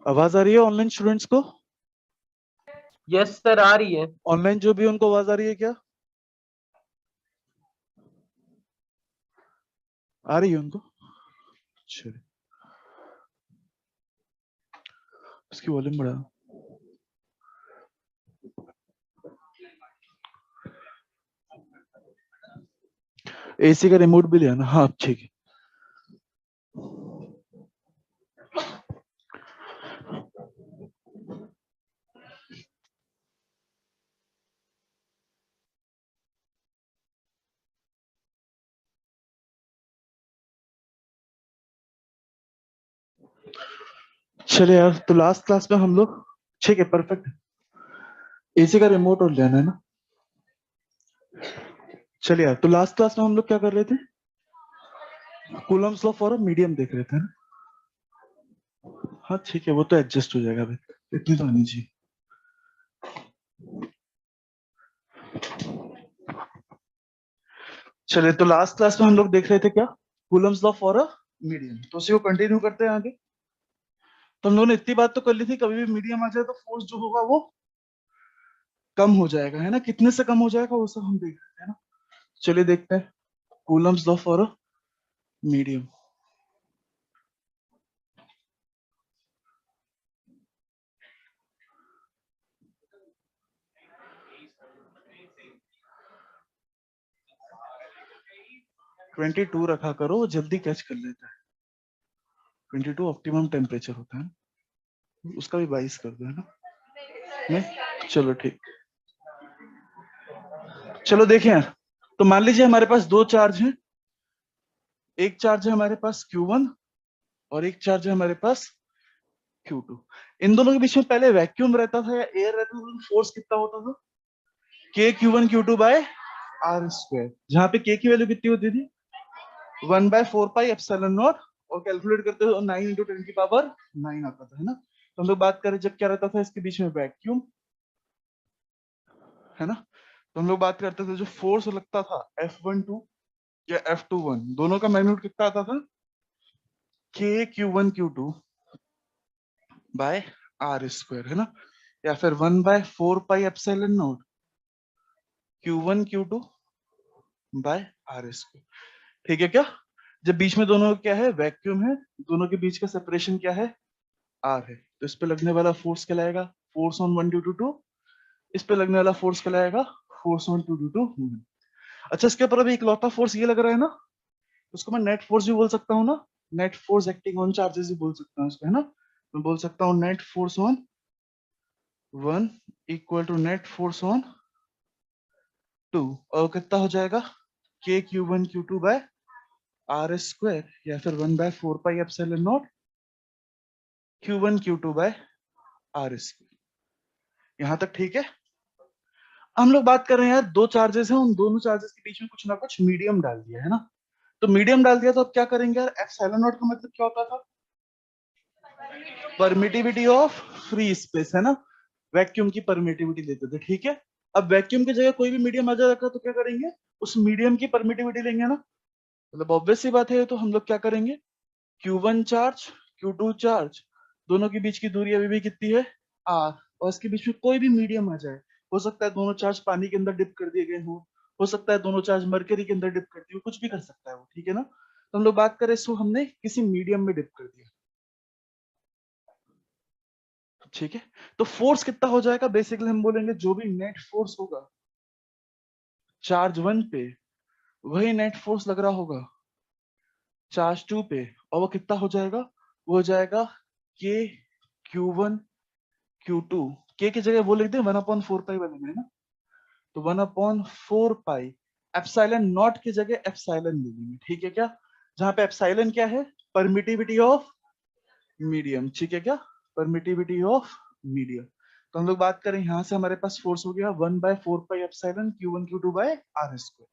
आवाज आ रही है ऑनलाइन स्टूडेंट्स को? यस सर, आ रही है। ऑनलाइन जो भी उनको आवाज आ रही है क्या? आ रही है उनको? चलिए, इसकी वॉल्यूम बढ़ा। एसी का रिमोट भी ले आना। हाँ ठीक है। चलिए यार, तो लास्ट क्लास में हम लोग, ठीक है परफेक्ट, एसी का रिमोट और लेना है ना। चलिए यार, तो लास्ट क्लास में हम लोग क्या कर रहे थे? Coulomb's law for a medium देख रहे थे ना। हाँ ठीक है, वो तो एडजस्ट हो जाएगा भाई, इतनी तो आनी चाहिए। चलिए, तो लास्ट क्लास में हम लोग देख रहे थे क्या? Coulomb's law for a medium. तो उसी को कंटिन्यू करते हैं आगे। तो हम लोगों ने इतनी बात तो कर ली थी, कभी भी मीडियम आ जाए तो फोर्स जो होगा वो कम हो जाएगा, है ना। कितने से कम हो जाएगा वो सब हम देख रहे हैं ना। चलिए देखते हैं Coulomb's law for a medium. Twenty two रखा करो, वो जल्दी कैच कर लेता है। 22 ऑप्टिमम टेम्परेचर होता है, उसका भी 22 कर दो, है ना। नहीं, चलो ठीक। चलो देखें यार, तो मान लीजिए हमारे पास दो चार्ज हैं। एक चार्ज है हमारे पास Q1 और एक चार्ज है हमारे पास Q2। इन दोनों के बीच में पहले वैक्यूम रहता था या एयर रहता था, फोर्स कितना होता था? K Q1 Q2 by are square, जहां पे K की वैल्यू कितनी होती थी? 1/4πε0। और कैलकुलेट करते हो 9 × 10⁹ आता था, है ना। तो हम लोग बात करें जब क्या रहता था इसके बीच में वैक्यूम, है ना। तो हम लोग बात करते थे जो फोर्स लगता था F12 या F21, दोनों का मैग्नीट्यूड कितना आता था? K Q1 Q2 by are square, है ना। या फिर 1/4πε0 Q1 Q2 by are square. ठीक है क्या? जब बीच में दोनों क्या है, वैक्यूम है, दोनों के बीच का सेपरेशन क्या है? आर है। तो इस पे लगने वाला फोर्स कहलाएगा फोर्स ऑन 1 ड्यू टू 2। इस पे लगने वाला फोर्स कहलाएगा फोर्स ऑन 2 ड्यू टू 1। अच्छा, इसके ऊपर अभी इकलौता फोर्स ये लग रहा है ना, उसको मैं नेट फोर्स भी बोल सकता हूँ ना। Net force acting on charges भी बोल सकता हूँ इसको, है ना। मैं बोल सकता हूँ net force on 1 equal to net force on 2। और कितना हो जाएगा? K Q1 Q2 by are square, या फिर 1/4πε0 Q1 Q2 by are square. यहां तक ठीक है। हम लोग बात कर रहे हैं यार, दो चार्जेस हैं, उन दोनों चार्जेस के बीच में कुछ ना कुछ मीडियम डाल दिया, है ना। तो मीडियम डाल दिया तो अब क्या करेंगे यार? एप्सिलॉन नॉट का मतलब क्या होता था? परमिटिविटी ऑफ फ्री स्पेस, है ना। वैक्यूम की परमिटिविटी देते थे, ठीक है। अब वैक्यूम की जगह कोई भी मीडियम आ जाएगा तो क्या करेंगे? उस मीडियम की परमिटिविटी लेंगे ना। मतलब ऑब्वियस सी बात है, तो हम लोग क्या करेंगे? Q1 चार्ज, Q2 चार्ज, दोनों के बीच की दूरी अभी भी कितनी है? R। और इसके बीच में कोई भी मीडियम आ जाए, हो सकता है दोनों चार्ज पानी के अंदर डिप कर दिए गए हो सकता है दोनों चार्ज मरकरी के अंदर डिप कर दिए हो, कुछ भी कर सकता है वो, ठीक है ना। तो हम लोग बात करें, इसको हमने किसी मीडियम में डिप कर दिया, ठीक है। तो फोर्स कितना हो जाएगा? बेसिकली हम बोलेंगे जो भी नेट फोर्स होगा चार्ज 1 पे, वही नेट फोर्स लग रहा होगा चार्ज 2 पे। और वो कितना हो जाएगा? वो हो जाएगा K Q1 Q2। K की जगह वो लिख दे 1/4 पाई बनेगा, है ना। तो 1/4 पाई एप्सिलॉन नॉट की जगह एप्सिलॉन ले लेंगे, ठीक है क्या। जहां पे एप्सिलॉन क्या है? परमिटिविटी ऑफ मीडियम, ठीक है क्या। Permittivity of medium. तो हम लोग बात करें, यहां से हमारे पास फोर्स हो गया 1/4 pi epsilon Q1 Q2 by are square.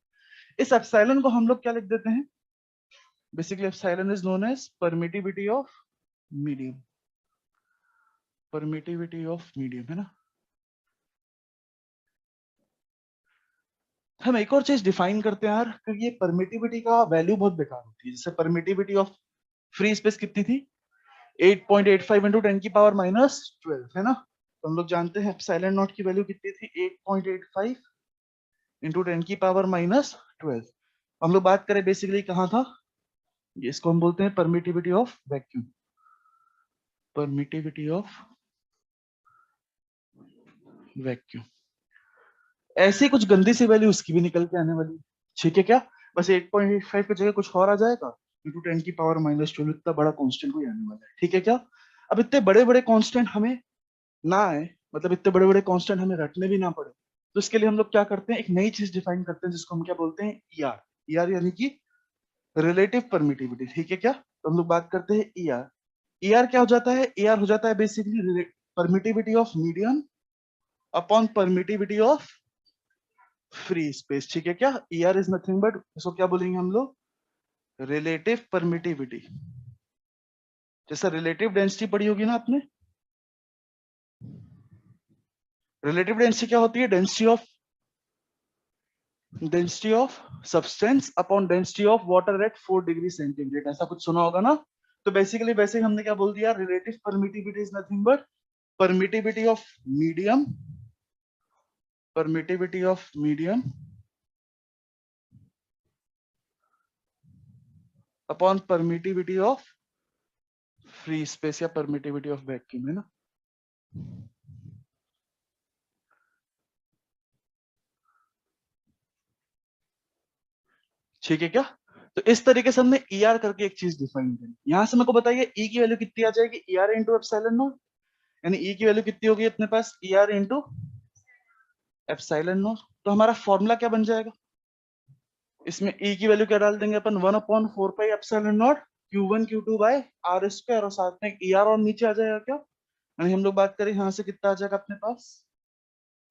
इस एप्सिलॉन को हम लोग क्या लिख देते हैं? Basically epsilon is known as permittivity of medium. Permittivity of medium, है ना। हम एक और चीज डिफाइन करते हैं यार, क्योंकि ये परमिटिविटी का वैल्यू बहुत बेकार होती है। जैसे परमिटिविटी ऑफ फ्री स्पेस कितनी थी? 8.85 इंटू 10 की पावर माइनस 12 है ना। तो हम लोग जानते हैं एप्सिलॉन नॉट की वैल्यू कितनी थी, 8.85 इंटू 10 की पावर माइनस 12। हम लोग बात करें बेसिकली कहाँ था, इसको हम बोलते हैं permittivity of vacuum, permittivity of vacuum. ऐसी कुछ गंदी सी वैल्यू उसकी भी निकल के आने वाली, ठीक है क्या। बस 8.85 की जगह कुछ और आ जाएगा, इंटू 10 की पावर माइनस 12, इतना बड़ा कांस्टेंट कोई आने वाला है, ठीक है क्या। अब इतने बड़े बड़े कांस्टेंट हमें ना आए, मतलब इतने बड़े बड़े कांस्टेंट हमें रटने भी ना पड़े, तो इसके लिए हम लोग क्या करते हैं, एक नई चीज डिफाइन करते हैं जिसको हम क्या बोलते हैं, ईआर। ईआर यानी कि रिलेटिव परमिटिविटी, ठीक है क्या। तो हम लोग बात करते हैं ईआर। ईआर क्या हो जाता है, ईआर हो जाता है basically permittivity of medium upon permittivity of free space, ठीक है क्या। ईआर इज नथिंग बट, इसको क्या बोलेंगे हम लोग, रिलेटिव परमिटिविटी। जैसा रिलेटिव डेंसिटी पढ़ी होगी ना आपने, रिलेटिव डेंसिटी क्या होती है, density of substance upon density of water at 4 degree centigrade, ऐसा कुछ सुना होगा ना। तो बेसिकली वैसे ही हमने क्या बोल दिया, relative permittivity is nothing but permittivity of medium, permittivity of medium upon permittivity of free space या परमिटिविटी ऑफ वैक्यूम, है ना। ठीक है क्या। तो इस तरीके से हमने ईआर करके एक चीज डिफाइन करी। यहां से मेरे को बताइए ई की वैल्यू कितनी आ जाएगी, ईआर इंटू एप्सिलॉन नॉट, यानी ई की वैल्यू कितनी होगी अपने पास, ईआर इंटू एप्सिलॉन नॉट। तो हमारा फॉर्मूला क्या बन जाएगा, इसमें ई की वैल्यू क्या डाल देंगे अपन, 1/4 pi epsilon not Q1 Q2 by are square, और साथ में ईआर और नीचे आ जाएगा क्या, यानी हम लोग बात करें यहाँ से कितना आ जाएगा अपने पास,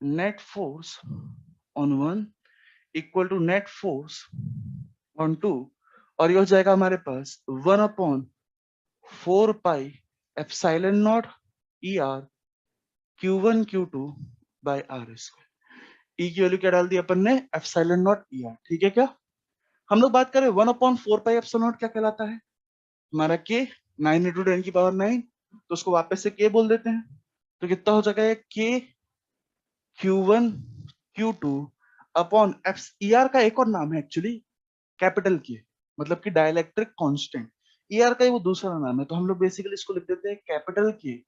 net force on one equal to net force on two, और ये हो जाएगा हमारे पास 1/4 pi epsilon naught E R Q1 Q2 by are square. E की वैल्यू क्या डाल दी अपन ने, एप्सिलॉन नॉट ई आर, ठीक है क्या। हम लोग बात करें 1/4 पाई एप्सिलॉन नॉट क्या कहलाता है, हमारा के 9 इंटू 10 की पावर 9, तो उसको वापस से के बोल देते हैं। तो कितना हो जाएगा, के Q1 Q2 upon F, E R का एक और नाम है एक्चुअली कैपिटल के, मतलब कि डाइलेक्ट्रिक कांस्टेंट। ईआर का ही वो दूसरा नाम है, तो हम लोग बेसिकली इसको लिख देते हैं कैपिटल के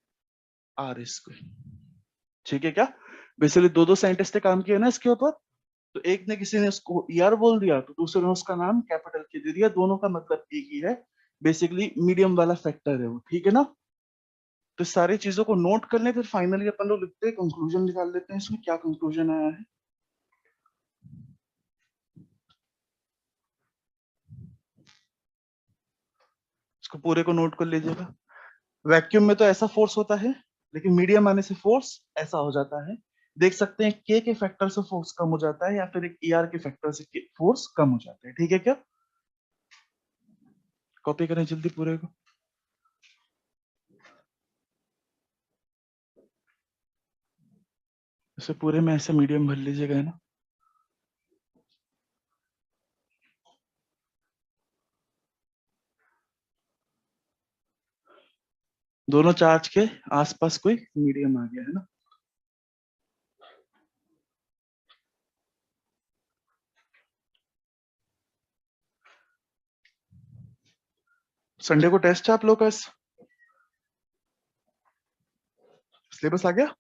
आर स्क्वायर, ठीक है क्या। बेसिकली दो दो साइंटिस्ट ने काम किया ना इसके ऊपर, तो एक ने किसी ने इसको ईआर बोल दिया, तो दूसरे ने उसका नाम कैपिटल के दे दिया, दोनों का मतलब एक ही है, बेसिकली मीडियम वाला फैक्टर है वो, ठीक है ना। तो सारी चीजों को नोट कर लें, फिर फाइनली अपन लोग लिखते हैं, कंक्लूजन निकाल लेते हैं इसमें क्या कंक्लूजन आया है। इसको पूरे को नोट कर लीजिएगा। वैक्यूम में तो ऐसा फोर्स होता है, लेकिन मीडियम आने से फोर्स ऐसा हो जाता है। देख सकते हैं के फैक्टर से फोर्स कम हो जाता है, या फिर एक ईआर के फैक्टर से फोर्स कम हो जाता है, ठीक है क्या। कॉपी करें जल्दी पूरे को। इसे पूरे में ऐसे मीडियम भर लीजिएगा, है ना। दोनों चार्ज के आसपास कोई मीडियम आ गया, है ना। संडे को टेस्ट है आप लोग का, सिलेबस आ गया।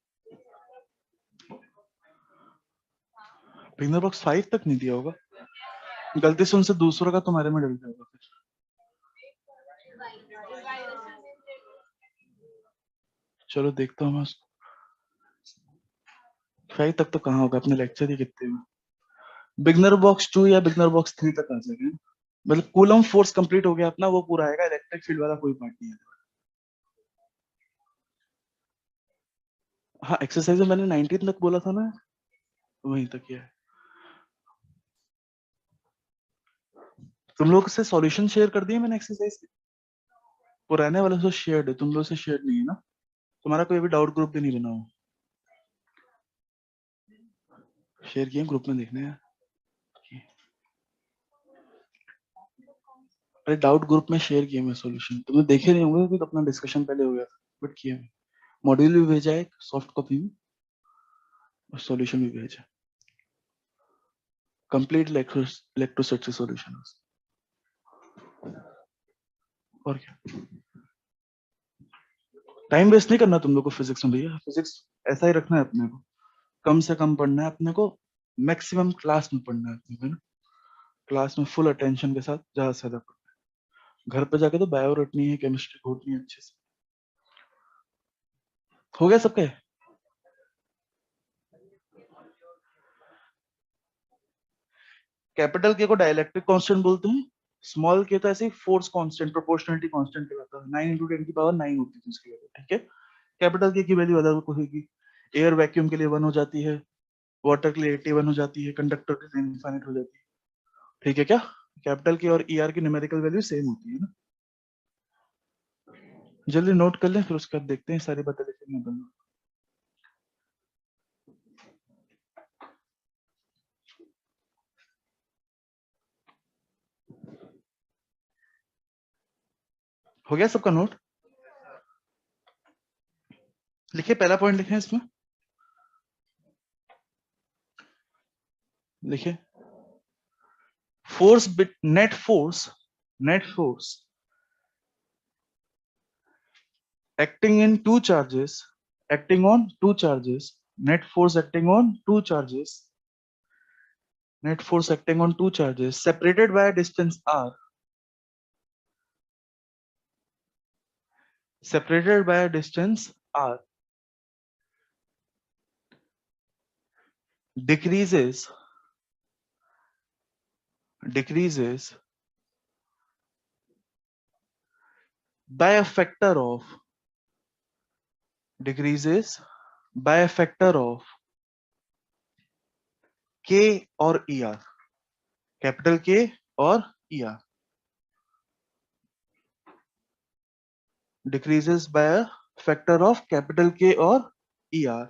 बिगनर बॉक्स 5 तक नहीं दिया होगा, गलती से उनसे दूसरों का तुम्हारे में डल जाएगा फिर। चलो देखता हूँ मैं उसको। 5 तक तो कहाँ होगा, अपने लेक्चर ही कितने में। बिगनर बॉक्स 2 या बिगनर बॉक्स 3 तक आ जाएगा, मतलब कूलम फोर्स कंप्लीट हो गया अपना, वो पूरा आएगा, इलेक्ट्रिक फील्ड वाला कोई पार्ट नहीं है। हाँ एक्सरसाइज में मैंने 19 तक बोला था ना, वहीं तक ही है। तुम लोग से सॉल्यूशन शेयर कर दिए मैंने एक्सरसाइज के, पुराने वाले से शेयर्ड है, तुम लोग से शेयर नहीं है ना। तुम्हारा कोई भी डाउट ग्रुप भी नहीं बना हुआ, शेयर किए ग्रुप में देखने हैं। अरे डाउट ग्रुप में शेयर किए मैं सॉल्यूशन, तुमने देखे नहीं होंगे क्योंकि अपना डिस्कशन पहले हो गया था, बट किया मैं। मॉड्यूल भी भेजा है एक सॉफ्ट कॉपी में, और सॉल्यूशन भी भेजा, कंप्लीट इलेक्ट्रोस्टैटिक सॉल्यूशन। और क्या, टाइम वेस्ट नहीं करना तुम लोग को फिजिक्स में भैया, फिजिक्स ऐसा ही रखना है अपने को, कम से कम पढ़ना है अपने को, मैक्सिमम क्लास में पढ़ना है अपने को, है ना, क्लास में फुल अटेंशन के साथ ज्यादा से ज्यादा पढ़ना है। घर पे जाके तो बायो रटनी है, केमिस्ट्री घोटनी है अच्छे से। हो गया सबके? कैपिटल के को डाइलेक्ट्रिक कांस्टेंट बोलते हैं, स्मॉल के तो ऐसे ही फोर्स कांस्टेंट, प्रोपोर्शनलिटी कांस्टेंट कहलाता है, 9 × 10⁻⁹ होती है उसकी वैल्यू, ठीक है। कैपिटल के की वैल्यू अलग होगी, एयर वैक्यूम के लिए 1 हो जाती है, वाटर के लिए 81 हो जाती है, कंडक्टर के लिए इनफाइनाइट हो जाती है, ठीक है क्या। कैपिटल के और ईआर की न्यूमेरिकल वैल्यू सेम होती है ना। जल्दी नोट कर लें, फिर उसके बाद देखते हैं सारी बातें लिखेंगे। हो गया सबका नोट? लिखिए, पहला पॉइंट लिखें इसमें, लिखिए force bit net force acting in two charges, acting on two charges, net force acting on two charges, net force acting on two charges separated by a distance r, separated by a distance r, decreases by a factor of, decreases by a factor of k और er, capital K और er, decreases by a factor of capital K और er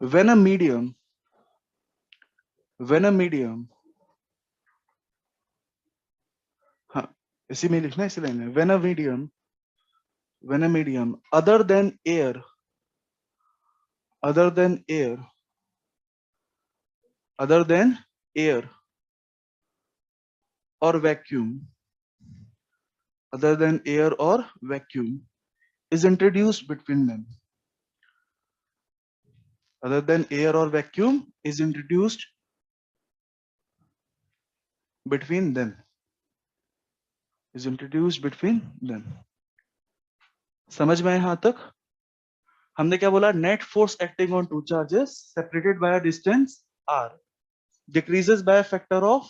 when a medium हाँ इसी में लिखना है, इसी line में, when a medium other than air other than air or vacuum other than air or vacuum is introduced between them, other than air or vacuum is introduced between them, is introduced between them। समझ में आए यहां तक? हमने क्या बोला, net force acting on two charges separated by a distance r decreases by a factor of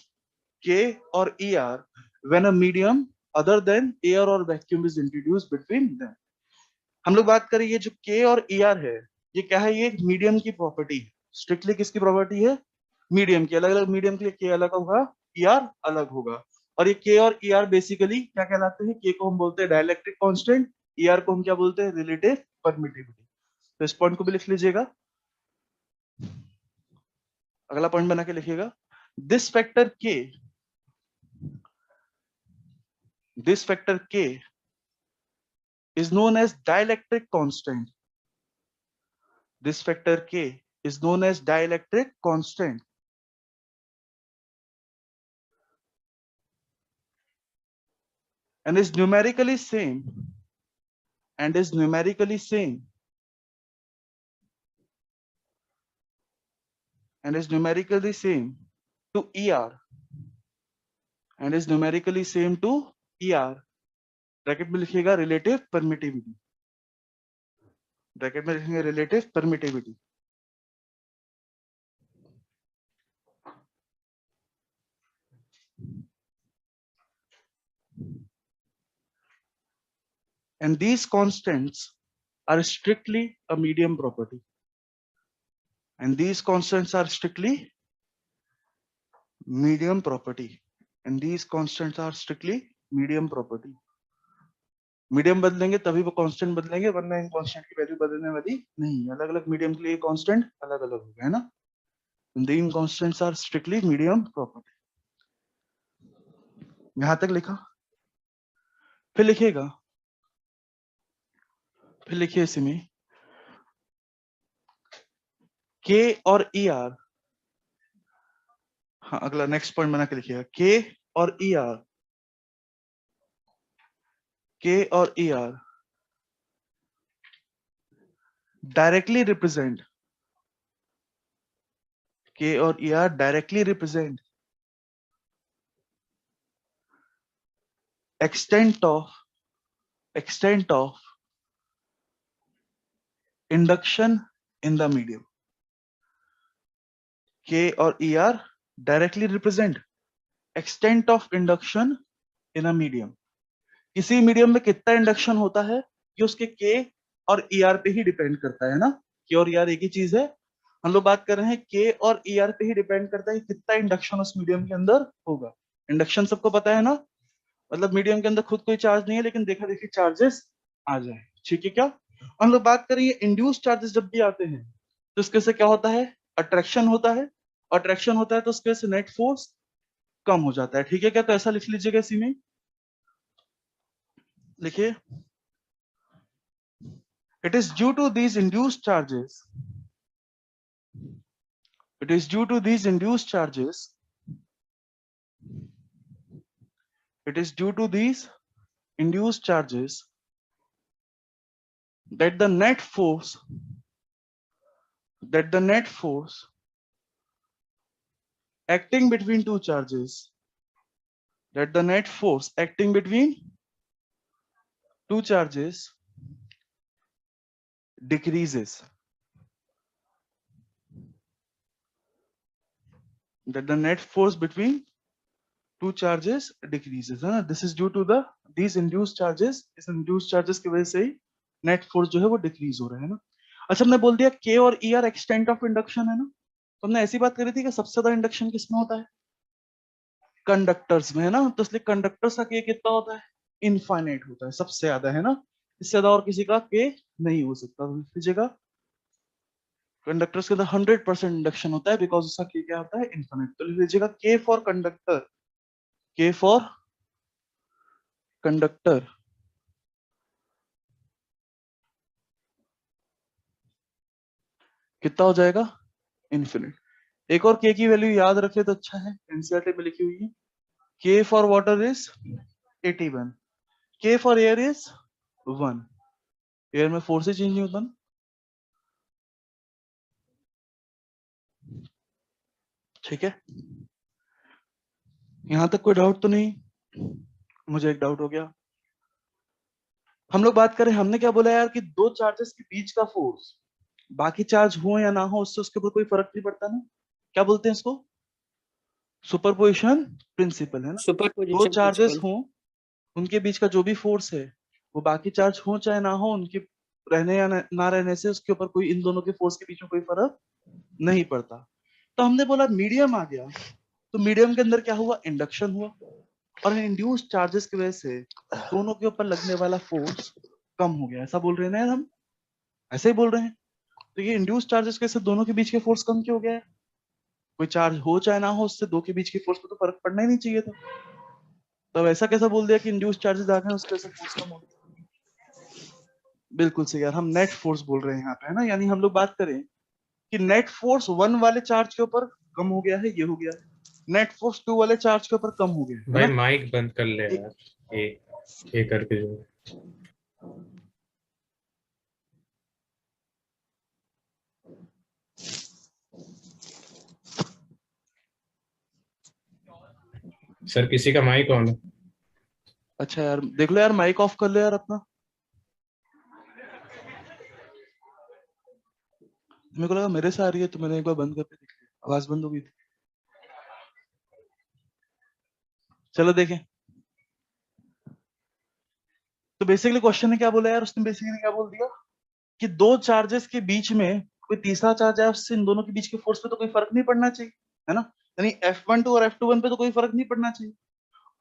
k or er when a medium other than air or vacuum is introduced between them। हम लोग बात करें, ये जो k और er है, ये क्या है, ये मीडियम की प्रॉपर्टी है। स्ट्रिक्टली किसकी प्रॉपर्टी है? मीडियम की। अलग अलग मीडियम के लिए k अलग होगा, er अलग होगा। और ये k और er बेसिकली क्या कहलाते हैं? k को हम बोलते हैं डाइलेक्ट्रिक कांस्टेंट, er को हम क्या बोलते हैं? Relative permittivity. तो इस पॉइंट को भी लिख लीजिएगा, अगला पॉइंट बना के लिखिएगा। This factor k is known as dielectric constant, this factor k is known as dielectric constant and is numerically same and is numerically same and is numerically same to er and is numerically same to er। Bracket में लिखिएगा relative permittivity, bracket में लिखेंगे relative permittivity. And these constants are strictly a medium property, and these constants are strictly medium property, and these constants are strictly medium property। Medium बदलेंगे तभी वो constant बदलेंगे, वरना इन constant की वैल्यू बदलने वाली नहीं। अलग अलग मीडियम के लिए कांस्टेंट अलग अलग होगा, है ना। इन constants are strictly medium property. यहां तक लिखा, फिर लिखिएगा, फिर लिखिए इसी में के और ई आर। हाँ, अगला नेक्स्ट पॉइंट बना के लिखिएगा, के और ई आर, के और ई आर डायरेक्टली रिप्रेजेंट, के और E R directly represent extent of induction in the medium. K और ER directly represent extent of induction in a medium. किसी मीडियम में कितना इंडक्शन होता है ये उसके K और ER पे ही डिपेंड करता है ना। K और ER एक ही चीज है, हम लोग बात कर रहे हैं K और ER पे ही डिपेंड करता है कितना इंडक्शन उस मीडियम के अंदर होगा। इंडक्शन सबको पता है ना, मतलब मीडियम के अंदर खुद कोई चार्ज नहीं है लेकिन देखा देखी चार्जेस आ जाए, ठीक है क्या। हम लोग बात करेंगे इंड्यूस चार्जेस जब भी आते हैं तो इसके से क्या होता है, अट्रैक्शन होता है, अट्रैक्शन होता है तो उसके से नेट फोर्स कम हो जाता है, ठीक है क्या। तो ऐसा लिख लीजिएगा, इसी में लिखिए, it is due to these induced charges, it is due to these induced charges, it is due to these induced charges that the net force acting between two charges, that the net force acting between two charges decreases, that the net force between two charges decreases, है ना। this is due to the these induced charges, इस induced charges की वजह से ही net force जो है वो decrease हो रहा है ना। अच्छा, हमने बोल दिया K और E R extent of induction है ना, तो हमने ऐसी बात करी थी कि सबसे ज्यादा इंडक्शन किसमें होता है, कंडक्टर्स में, है ना। तो इसलिए कंडक्टर्स का K कितना होता है, इनफाइनाइट होता है, सबसे ज्यादा, है ना। इससे ज्यादा और किसी का K नहीं हो सकता। तो लिख लीजिएगा, कंडक्टर्स के अंदर 100% इंडक्शन होता है बिकॉज उसका K क्या होता है, इनफाइनाइट। तो लिख लीजिएगा K for conductor, K for conductor कितना हो जाएगा, इन्फिनिट। एक और K की वैल्यू याद रखे तो अच्छा है, एनसीईआरटी में लिखी हुई है, K for water is 81, K for air is 1। Air में फोर्स ही चेंज नहीं होता ना, ठीक है। यहां तक कोई डाउट तो नहीं, मुझे एक डाउट हो गया। हम लोग बात करें, हमने क्या बोला यार कि दो चार्जेस के बीच का फोर्स बाकी चार्ज हो या ना हो उससे उसके ऊपर कोई फर्क नहीं पड़ता ना, क्या बोलते हैं इसको, सुपरपोजिशन प्रिंसिपल, है ना। दो सुपरपोजिशन चार्जेस प्रिंसिपल। हो, उनके बीच का जो भी फोर्स है वो बाकी चार्ज हो चाहे ना हो, उनके रहने या ना रहने से उसके ऊपर कोई, इन दोनों के फोर्स के बीच में कोई फर्क नहीं पड़ता। तो हमने बोला मीडियम आ गया, तो मीडियम के अंदर क्या हुआ, इंडक्शन हुआ, और इंड्यूस चार्जेस की वजह से दोनों के ऊपर लगने वाला फोर्स कम हो गया, ऐसा बोल रहे हैं ना यार, हम ऐसे ही बोल रहे हैं। तो ये इंड्यूस चार्जेस के साथ दोनों के बीच के फोर्स कम क्यों हो गया है, कोई चार्ज हो चाहे ना हो उससे दो के बीच के फोर्स पे तो फर्क पड़ना ही नहीं चाहिए था। तब ऐसा कैसा बोल दिया कि इंड्यूस चार्जेस आ गए उसके वजह से फोर्स कम हो गया। बिल्कुल सही यार, हम नेट फोर्स बोल रहे हैं यहाँ पे, है ना। यानी हम लोग बात करें कि नेट फोर्स 1 वाले चार्ज के ऊपर कम हो गया है, ये हो गया, नेट फोर्स 2 वाले चार्ज के ऊपर कम हो गया है भाई ना। माइक बंद कर ले यार, ये करके जो सर किसी का माइक ऑन है। अच्छा यार देख लो यार, माइक ऑफ कर लो यार अपना, मेरे को लगा मेरे से आ रही है तो मैंने एक बार बंद करके देख लिया, आवाज बंद हो गई थी। चलो देखें, तो बेसिकली क्वेश्चन ने क्या बोला यार, उसने बेसिकली क्या बोल दिया कि दो चार्जेस के बीच में कोई तीसरा चार्ज है, उससे इन दोनों के बीच के फोर्स पे तो कोई फर्क नहीं पड़ना चाहिए, है ना। यानी F12 और F21 पे तो कोई फर्क नहीं पड़ना चाहिए।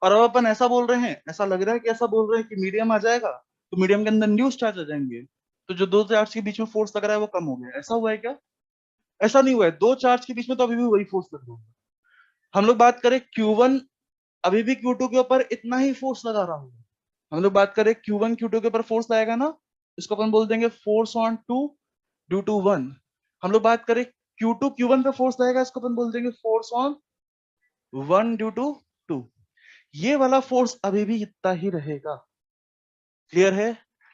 और अब अपन ऐसा बोल रहे हैं, ऐसा लग रहा है कि ऐसा बोल रहे हैं कि मीडियम आ जाएगा तो मीडियम के अंदर इंड्यूस चार्ज आ जाएंगे, तो जो दो चार्ज के बीच में फोर्स लग रहा है वो कम हो गया, ऐसा हुआ है क्या, ऐसा नहीं हुआ है। दो चार्ज के बीच में तो अभी भी वही फोर्स लग रहा है। हम लोग बात करें Q1 अभी भी Q2 के ऊपर इतना ही फोर्स लगा रहा हूँ। हम लोग बात करें Q1 Q2 के ऊपर फोर्स लगाएगा ना, इसको अपन बोल देंगे फोर्स ऑन 2 ड्यू टू 1। हम लोग बात करें Q2 Q1 पे फोर्स लगाएगा, इसको अपन बोल देंगे फोर्स ऑन 1 ड्यू टू 2। ये वाला फोर्स अभी भी इतना ही रहेगा। क्लियर है?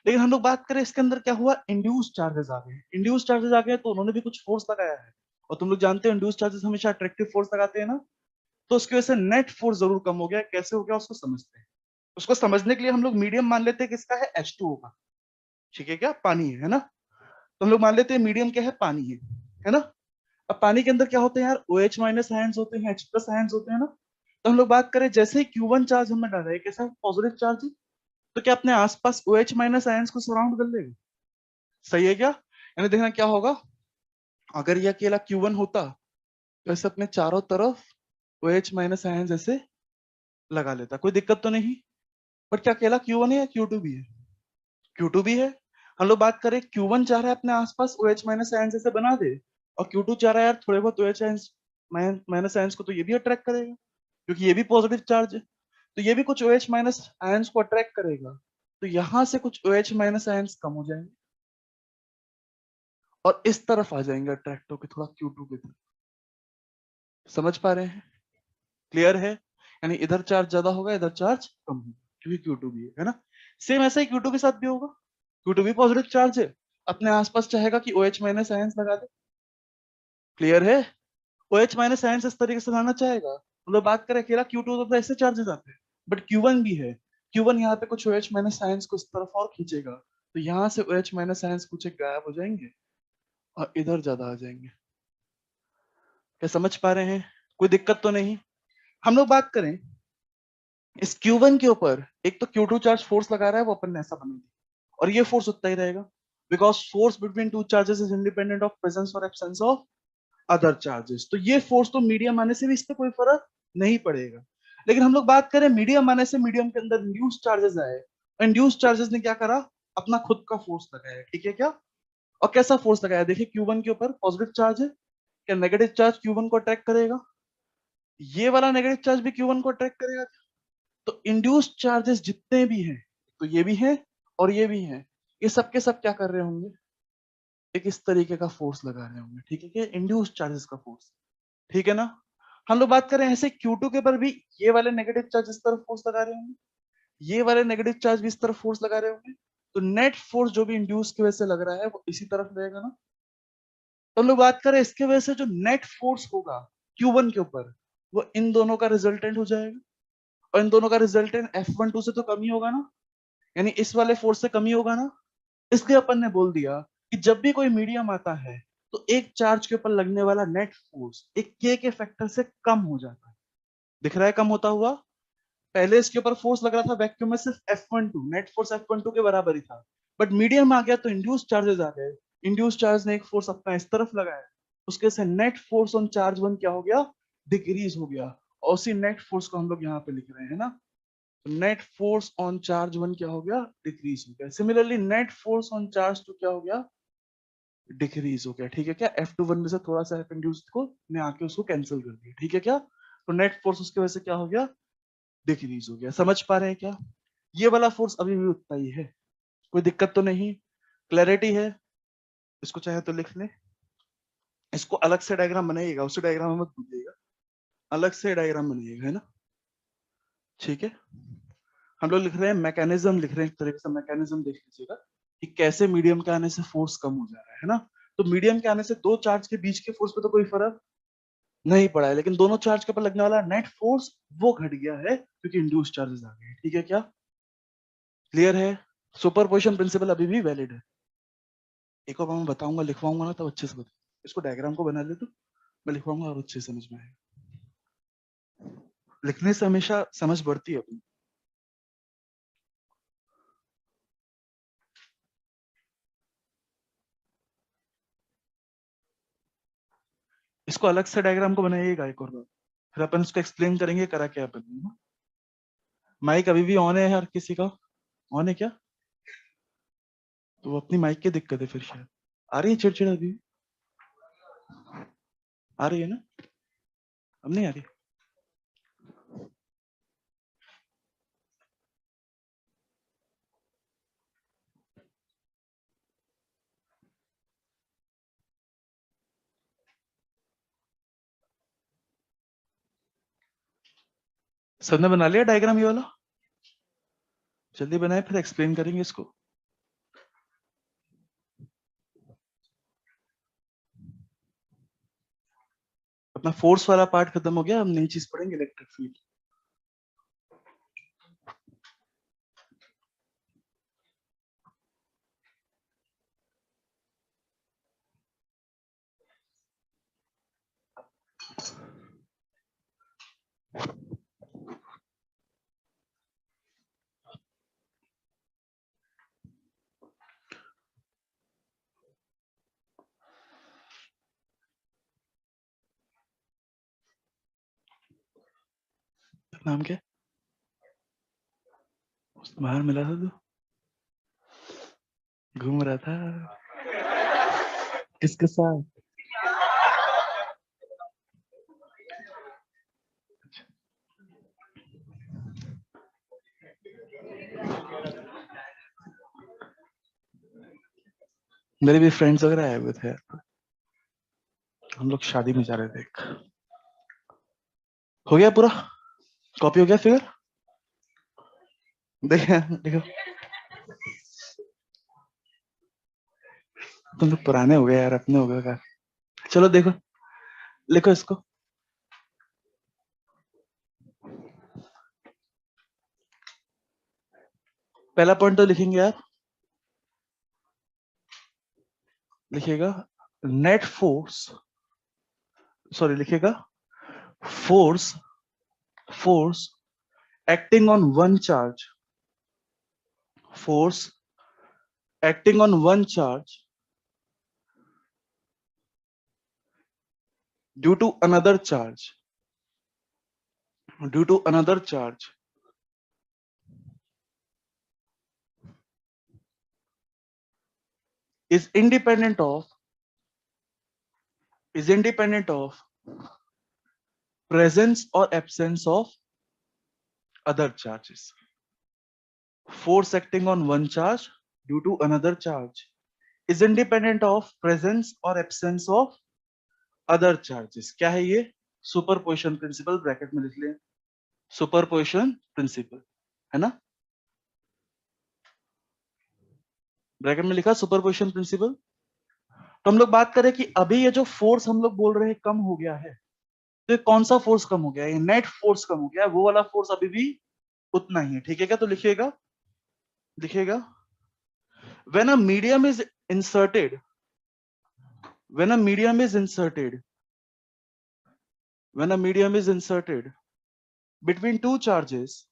लेकिन हम लोग बात करें इसके अंदर क्या हुआ, इंड्यूस चार्जेस आ गए। इंड्यूस चार्जेस आ गए तो उन्होंने भी कुछ फोर्स लगाया है, और तुम लोग जानते हो इंड्यूस चार्जेस हमेशा अट्रैक्टिव फोर्स लगाते हैं ना, तो उसकी वजह से नेट फोर्स जरूर कम हो गया। कैसे हो गया उसको समझते हैं। उसको समझने के लिए हम लोग मीडियम मान लेते हैं किसका है, H2O का। ठीक है क्या, पानी है ना, तो हम लोग मान लेते हैं मीडियम क्या है, पानी है ना। अब पानी के अंदर क्या होते हैं यार, OH माइनस आयंस होते हैं, H प्लस आयंस होते हैं ना। तो हम लोग बात करें जैसे ही Q1 चार्ज हमने डाला है, कैसा पॉजिटिव चार्ज है, तो क्या अपने आसपास OH माइनस आयंस को सराउंड कर लेगा। सही है क्या? यानी देखना क्या होगा, अगर ये अकेला Q1 होता तो ऐसे अपने चारों तरफ OH माइनस आयंस ऐसे लगा लेता, कोई दिक्कत तो नहीं। बट क्या अकेला Q1 है या Q2 भी है? Q2 भी है। हम लोग बात करें Q1 चाह रहा है अपने आसपास OH माइनस आयंस ऐसे बना दे, और Q2 चाह रहा है यार थोड़े बहुत OH आयंस माइनस आयंस को तो ये भी अट्रैक्ट करेगा, क्योंकि ये भी पॉजिटिव चार्ज है, तो ये भी कुछ OH माइनस आयंस को अट्रैक्ट करेगा। तो यहां से कुछ OH माइनस आयंस कम हो जाएंगे और इस तरफ आ जाएंगे अट्रैक्ट होकर थोड़ा Q2 की तरफ। समझ पा रहे हैं? क्लियर है? यानी इधर चार्ज ज्यादा होगा, इधर चार्ज कम होगा, क्योंकि Q2 भी है ना। सेम ऐसा ही Q2 के साथ भी होगा। Q2 भी पॉजिटिव चार्ज है, अपने आसपास चाहेगा कि OH माइनस आयंस लगा दे। क्लियर है? OH माइनस आयंस इस तरीके से लाना चाहेगा। मतलब बात करें अकेला Q2 तो ऐसे चार्जेस आते हैं, बट Q1 भी है। Q1 यहाँ पे कुछ OH माइनस आयंस को इस तरफ और खींचेगा, तो यहाँ से OH माइनस आयंस कुछ एक गायब हो जाएंगे और इधर ज्यादा आ जाएंगे। क्या समझ पा रहे हैं? कोई दिक्कत तो नहीं? हम लोग बात करें इस Q1 के ऊपर, एक तो Q2 चार्ज फोर्स लगा रहा है, वो अपन ने ऐसा बना दिया, और ये फोर्स उतना ही रहेगा, because force between two charges is independent of presence और एब्सेंस ऑफ अदर चार्जेस। तो ये फोर्स तो मीडियम आने से भी इस पे कोई फर्क नहीं पड़ेगा। लेकिन हम लोग बात करें मीडियम आने से, मीडियम के अंदर इंड्यूस चार्जेस आए, इंड्यूस चार्जेस ने क्या करा, अपना खुद का फोर्स लगाया। ठीक है क्या? और कैसा फोर्स लगाया, देखिए Q1 के ऊपर पॉजिटिव चार्ज है, क्या नेगेटिव चार्ज Q1 को अट्रैक्ट करेगा? ये वाला नेगेटिव चार्ज भी Q1 को अट्रैक्ट करेगा। तो इंड्यूस चार्जेस जितने भी हैं, तो ये भी हैं और ये भी हैं, ये सब के सब क्या कर रहे होंगे, एक इस तरीके का फोर्स लगा रहे होंगे। ठीक है क्या? इंड्यूस चार्जेस का फोर्स। ठीक है ना? हम लोग बात करें ऐसे Q2 के पर भी, ये वाले नेगेटिव चार्ज इस तरफ फोर्स लगा रहे होंगे, ये वाले नेगेटिव चार्ज भी इस तरफ फोर्स लगा रहे होंगे, तो नेट फोर्स जो भी इंड्यूस की वजह से लग रहा है वो इसी तरफ रहेगा ना। तो हम लोग बात करें इसके वजह से जो नेट फोर्स होगा Q1 के ऊपर, वो इन दोनों का रिजल्टेंट हो जाएगा, और इन दोनों का रिजल्टेंट F12 से तो कम ही होगा ना, यानी इस वाले फोर्स से कम ही होगा ना। इसलिए अपन ने बोल दिया कि जब भी कोई मीडियम आता है, तो एक चार्ज के ऊपर लगने वाला नेट फोर्स एक के फैक्टर से कम हो जाता है। दिख रहा है कम होता हुआ? पहले इसके ऊपर फोर्स लग रहा था वैक्यूम में सिर्फ F12, नेट फोर्स F12 के बराबर ही था, बट मीडियम आ गया तो इंड्यूस चार्जेस आ गए, इंड्यूस चार्ज ने एक फोर्स अपना इस तरफ लगाया, उसके से net force on charge one क्या हो गया, डिक्रीज हो गया। और उसी नेट फोर्स को हम लोग यहाँ पे लिख रहे हैं ना, net force on charge one क्या हो गया, डिक्रीज हो गया। Similarly net force on charge two क्या हो गया, डिक्रीज हो गया। ठीक है क्या? F21 में से थोड़ा सा F इंड्यूस्ड को ने आके उसको कैंसिल कर दिया। ठीक है क्या? तो नेट फोर्स उसकी वजह से क्या हो गया, डिक्रीज हो गया। समझ पा रहे हैं क्या? ये वाला फोर्स अभी भी उतना ही है, कोई दिक्कत तो नहीं? क्लैरिटी है? इसको चाहे तो लिख ले, इसको अलग से डायग्राम बनाइएगा, उसी डायग्राम में मत भूलिएगा, अलग से डायग्राम बनाइएगा, है ना। ठीक है? हम लोग लिख रहे हैं मैकेनिज्म, लिख रहे हैं एक तरीके से मैकेनिज्म, देख लीजिएगा कि कैसे मीडियम के आने से फोर्स कम हो जा रहा है ना। तो मीडियम के आने से दो चार्ज के बीच के फोर्स पे तो कोई फर्क नहीं पड़ा है, लेकिन दोनों चार्ज के ऊपर लगने वाला नेट फोर्स वो घट गया है, क्योंकि इंड्यूस चार्जेस आ गए। ठीक है क्या? क्लियर है? सुपरपोजिशन प्रिंसिपल अभी भी वैलिड है। एक और बार मैं बताऊंगा, लिखवाऊंगा ना, तब अच्छे से बता, इसको डायग्राम को बना ले तो मैं लिखवाऊंगा और अच्छे से समझ में आएगा। लिखने से हमेशा समझ बढ़ती है अपनी। इसको अलग से डायग्राम को बनाइएगा एक और बार, फिर अपन इसको एक्सप्लेन करेंगे करा क्या अपन ने ना। माइक अभी भी ऑन है हर किसी का? ऑन है क्या? तो वो अपनी माइक की दिक्कत है फिर शायद। आ रही है चिड़चिड़ अभी? आ रही है ना? अब नहीं आ रही? सबने बना लिया डायग्राम ये वाला? जल्दी बनाए फिर एक्सप्लेन करेंगे इसको। अपना फोर्स वाला पार्ट खत्म हो गया, हम नई चीज पढ़ेंगे इलेक्ट्रिक फील्ड। नाम क्या? बाहर मिला था तो घूम रहा था किसके साथ? मेरे भी फ्रेंड्स वगैरह आए हुए थे यार, हम लोग शादी में जा रहे थे एक। हो गया पूरा? कॉपी हो गया फिगर? देखो देखो, तुम लोग पुराने हो गए यार, अपने हो गए का। चलो देखो, लिखो इसको। पहला पॉइंट तो लिखेंगे यार, लिखिएगा नेट फोर्स, सॉरी लिखिएगा force, force acting on one charge, force acting on one charge due to another charge, due to another charge is independent of, is independent of presence or absence of other charges. Force acting on one charge due to another charge is independent of presence or absence of other charges. क्या है ये? Superposition principle, bracket में लिख लें superposition principle, है ना? Bracket में लिखा सुपरपोजिशन प्रिंसिपल। तो हम लोग बात करें कि अभी ये जो फोर्स हम लोग बोल रहे हैं कम हो गया है, तो ये कौन सा फोर्स कम हो गया है? ये नेट फोर्स कम हो गया है, वो वाला फोर्स अभी भी उतना ही है, ठीक है क्या? तो लिखिएगा, लिखिएगा when a medium is inserted, when a medium is inserted, when a medium is inserted between two charges,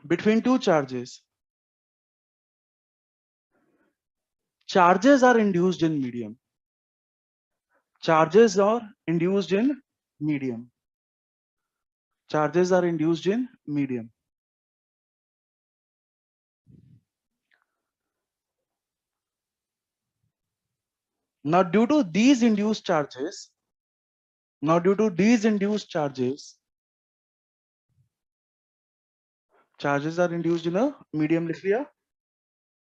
between two charges, charges are induced in medium, charges are induced in medium, charges are induced in medium. Now due to these induced charges, now due to these induced charges, charges are induced in a medium, लिख लिया।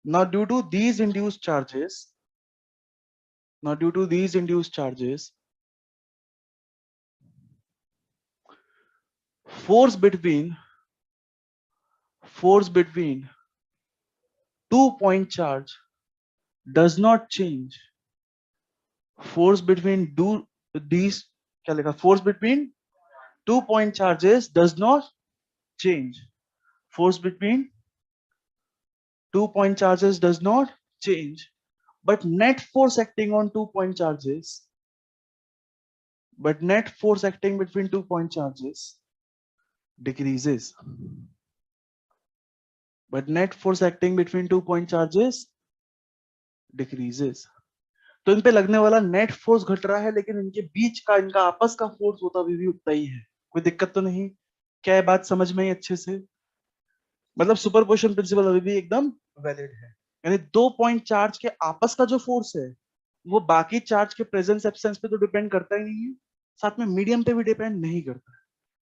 Now due to these induced charges, now due to these induced charges, force between two-point charge does not change. Force between these, क्या लिखा? Force between two-point charges does not change. Force between two-point charges does not change, but net force acting on two-point charges, but net force acting between two-point charges decreases. But net force acting between two-point charges decreases. तो इन पे लगने वाला net force घट रहा है, लेकिन इनके बीच का, इनका आपस का फोर्स होता भी उतना ही है। कोई दिक्कत तो नहीं? क्या ये बात समझ में आई अच्छे से? मतलब सुपरपोजिशन प्रिंसिपल अभी भी एकदम वैलिड है। यानी दो पॉइंट चार्ज के आपस का जो फोर्स है वो बाकी चार्ज के प्रेजेंस एब्सेंस पे तो डिपेंड करता ही नहीं है, साथ में मीडियम पे भी डिपेंड नहीं करता है,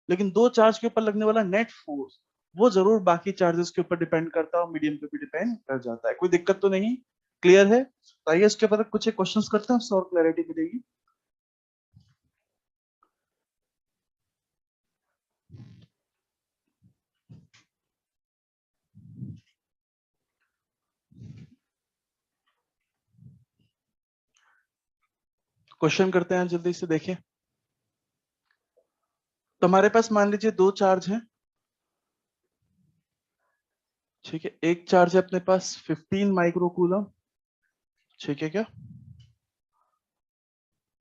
लेकिन दो चार्ज के ऊपर लगने वाला नेट फोर्स वो जरूर बाकी चार्जेस के ऊपर डिपेंड करता है और मीडियम पे भी डिपेंड कर जाता है। कोई दिक्कत तो नहीं? क्लियर है? तो आइए इसके ऊपर कुछ क्वेश्चंस करते हैं, उससे और क्लैरिटी मिलेगी। क्वेश्चन करते हैं जल्दी से, देखें। तुम्हारे पास मान लीजिए दो चार्ज हैं, ठीक है। एक चार्ज है अपने पास 15 माइक्रोकूलम, ठीक है क्या।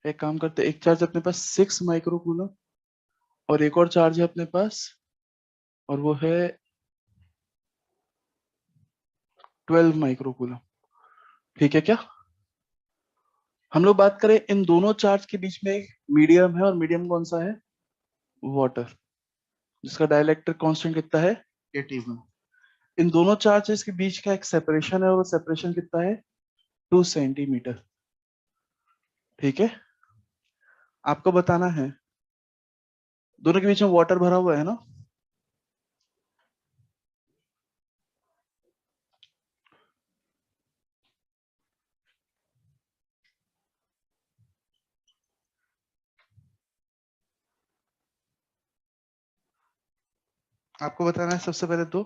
एक काम करते हैं, एक चार्ज अपने पास 6 माइक्रोकूलम और एक और चार्ज है अपने पास, और वो है 12 माइक्रोकूलम, ठीक है क्या। हम लोग बात करें इन दोनों चार्ज के बीच में एक मीडियम है, और मीडियम कौन सा है, वाटर, जिसका डाइलेक्ट्रिक कांस्टेंट कितना है, 81। इन दोनों चार्जेस के बीच का एक सेपरेशन है, और वो सेपरेशन कितना है, 2 सेंटीमीटर, ठीक है। आपको बताना है दोनों के बीच में वाटर भरा हुआ है ना, आपको बताना है सबसे पहले तो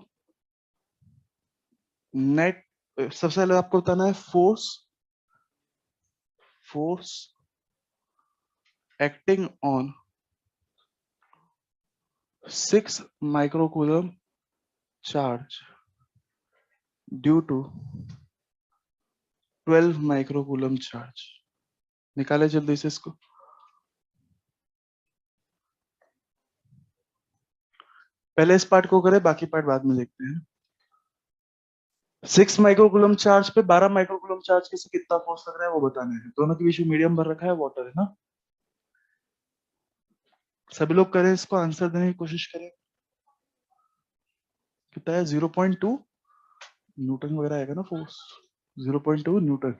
नेट, सबसे पहले आपको बताना है force, force acting on 6 microcoulomb charge due to 12 microcoulomb charge. निकाले जल्दी से इसको। पहले इस पार्ट को करें, बाकी पार्ट बाद में देखते हैं। 6 माइक्रोकूलम चार्ज पे 12 माइक्रोकूलम चार्ज के से कितना फोर्स लग रहा है वो बताना है। दोनों के बीच में मीडियम भर रखा है, वाटर है ना। सभी लोग करें, इसको आंसर देने की कोशिश करें। कितना है, 0.2 न्यूटन वगैरह आएगा ना फोर्स, 0.2 न्यूटन।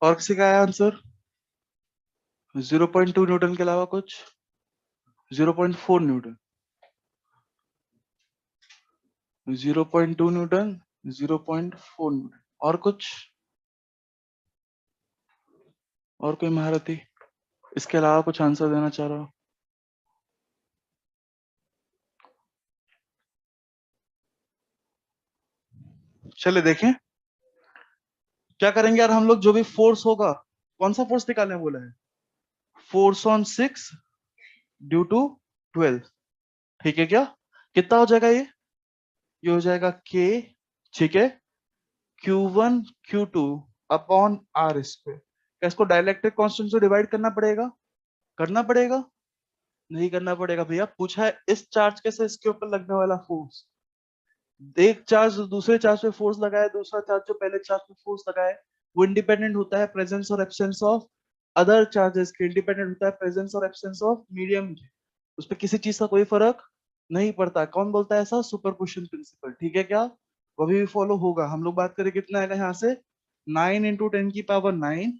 और किसी का आया आंसर, 0.2 न्यूटन के अलावा कुछ, 0.4 न्यूटन, 0.2 न्यूटन, 0.4 न्यूटन। और कुछ, और कोई महारथी इसके अलावा कुछ आंसर देना चाह रहा हो। चले देखें क्या करेंगे यार हम लोग। जो भी फोर्स होगा, कौन सा फोर्स निकालने बोला है, फोर्स ऑन 6 ड्यू टू 12, ठीक है क्या। कितना हो जाएगा ये हो जाएगा K, ठीक है, Q1 Q2 upon R square. क्या इसको डाइलेक्ट्रिक कांस्टेंट से डिवाइड करना पड़ेगा, करना पड़ेगा, नहीं करना पड़ेगा भैया। पूछा है इस चार्ज के से इसके ऊपर लगने वाला फोर्स। एक चार्ज दूसरे चार्ज पे फोर्स लगाए, दूसरा चार्ज जो पहले चार्ज पे फोर्स लगाए, वो इंडिपेंडेंट होता है प्रेजेंस और एब्सेंस ऑफ अदर चार्जेस के, इंडिपेंडेंट होता है प्रेजेंस और एब्सेंस ऑफ मीडियम के। उस पर किसी चीज का कोई फर्क नहीं पड़ता। कौन बोलता है ऐसा, सुपरपोजिशन प्रिंसिपल, ठीक है क्या। वो भी फॉलो होगा। हम लोग बात करें कितना आएगा यहाँ से, 9 इंटू 10 की पावर 9,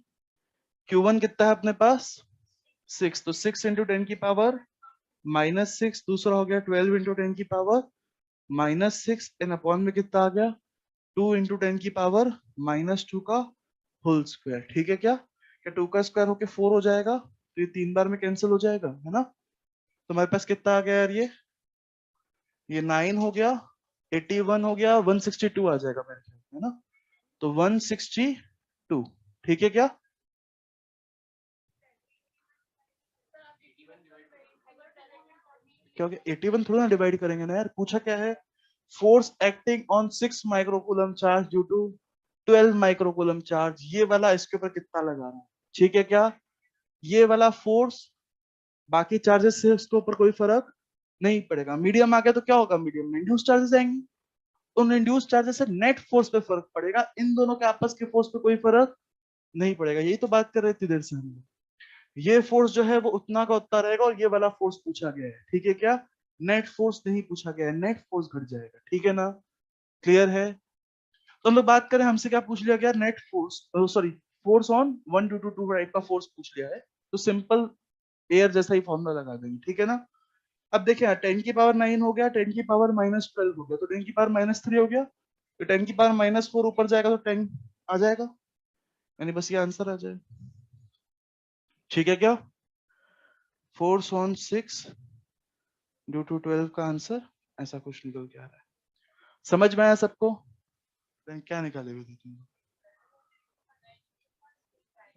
Q1 कितना है अपने पास 6, तो 6 इंटू 10 की पावर -6, दूसरा हो गया 12 इंटू 10 की पावर -6, इन अपॉन में कितना आ गया 2 इंटू 10 की पावर -2 का होल स्क्वायर, ठीक है क्या। क्या 2 का स्क्वायर होके 4 हो जाएगा, तो ये 3 बार में कैंसिल हो जाएगा, है ना। तो हमारे पास कितना आ गया यार, ये 9 हो गया, 81 हो गया, 162 आ जाएगा मेरे ख्याल, है ना। तो 162, ठीक है क्या। क्या हो गया, 81 थोड़ा ना डिवाइड करेंगे ना यार। पूछा क्या है, force acting on 6 microcoulomb charge due to 12 microcoulomb charge, ये वाला इसके ऊपर कितना लगा रहा है, ठीक है क्या। ये वाला फोर्स बाकी चार्जेस से उसके ऊपर कोई फर्क नहीं पड़ेगा। मीडियम आ गया तो क्या होगा, मीडियम में इंड्यूस चार्जेस आएंगे, तो उन इंड्यूस चार्जेस से नेट फोर्स पे फर्क पड़ेगा, इन दोनों के आपस के फोर्स पे कोई फर्क नहीं पड़ेगा। यही तो बात कर रहे थे देर से हम लोग। ये फोर्स जो है वो उतना का उतना रहेगा, और ये वाला फोर्स पूछा गया है, ठीक है क्या। नेट फोर्स नहीं पूछा गया है, नेट फोर्स घट जाएगा, ठीक है ना। क्लियर है। तो हम लोग बात करें, हमसे क्या पूछ लिया गया, net force, sorry, force on 1 to 2 type का फोर्स पूछ लिया है, तो सिंपल एयर जैसा ही फॉर्मूला लगा देंगे, ठीक है ना। अब देखिए 10 की पावर 9 हो गया, 10 की पावर -12 हो गया, तो 10 की पावर -3 हो गया, तो 10 की पावर -4 ऊपर जाएगा तो 10 आ जाएगा, यानी बस ये आंसर आ जाएगा, ठीक है क्या। फोर्स ऑन 6 ड्यू टू 12 का आंसर ऐसा कुछ निकल के आ रहा है। समझ में आया सबको? तो क्या निकाले हुए थे तुम?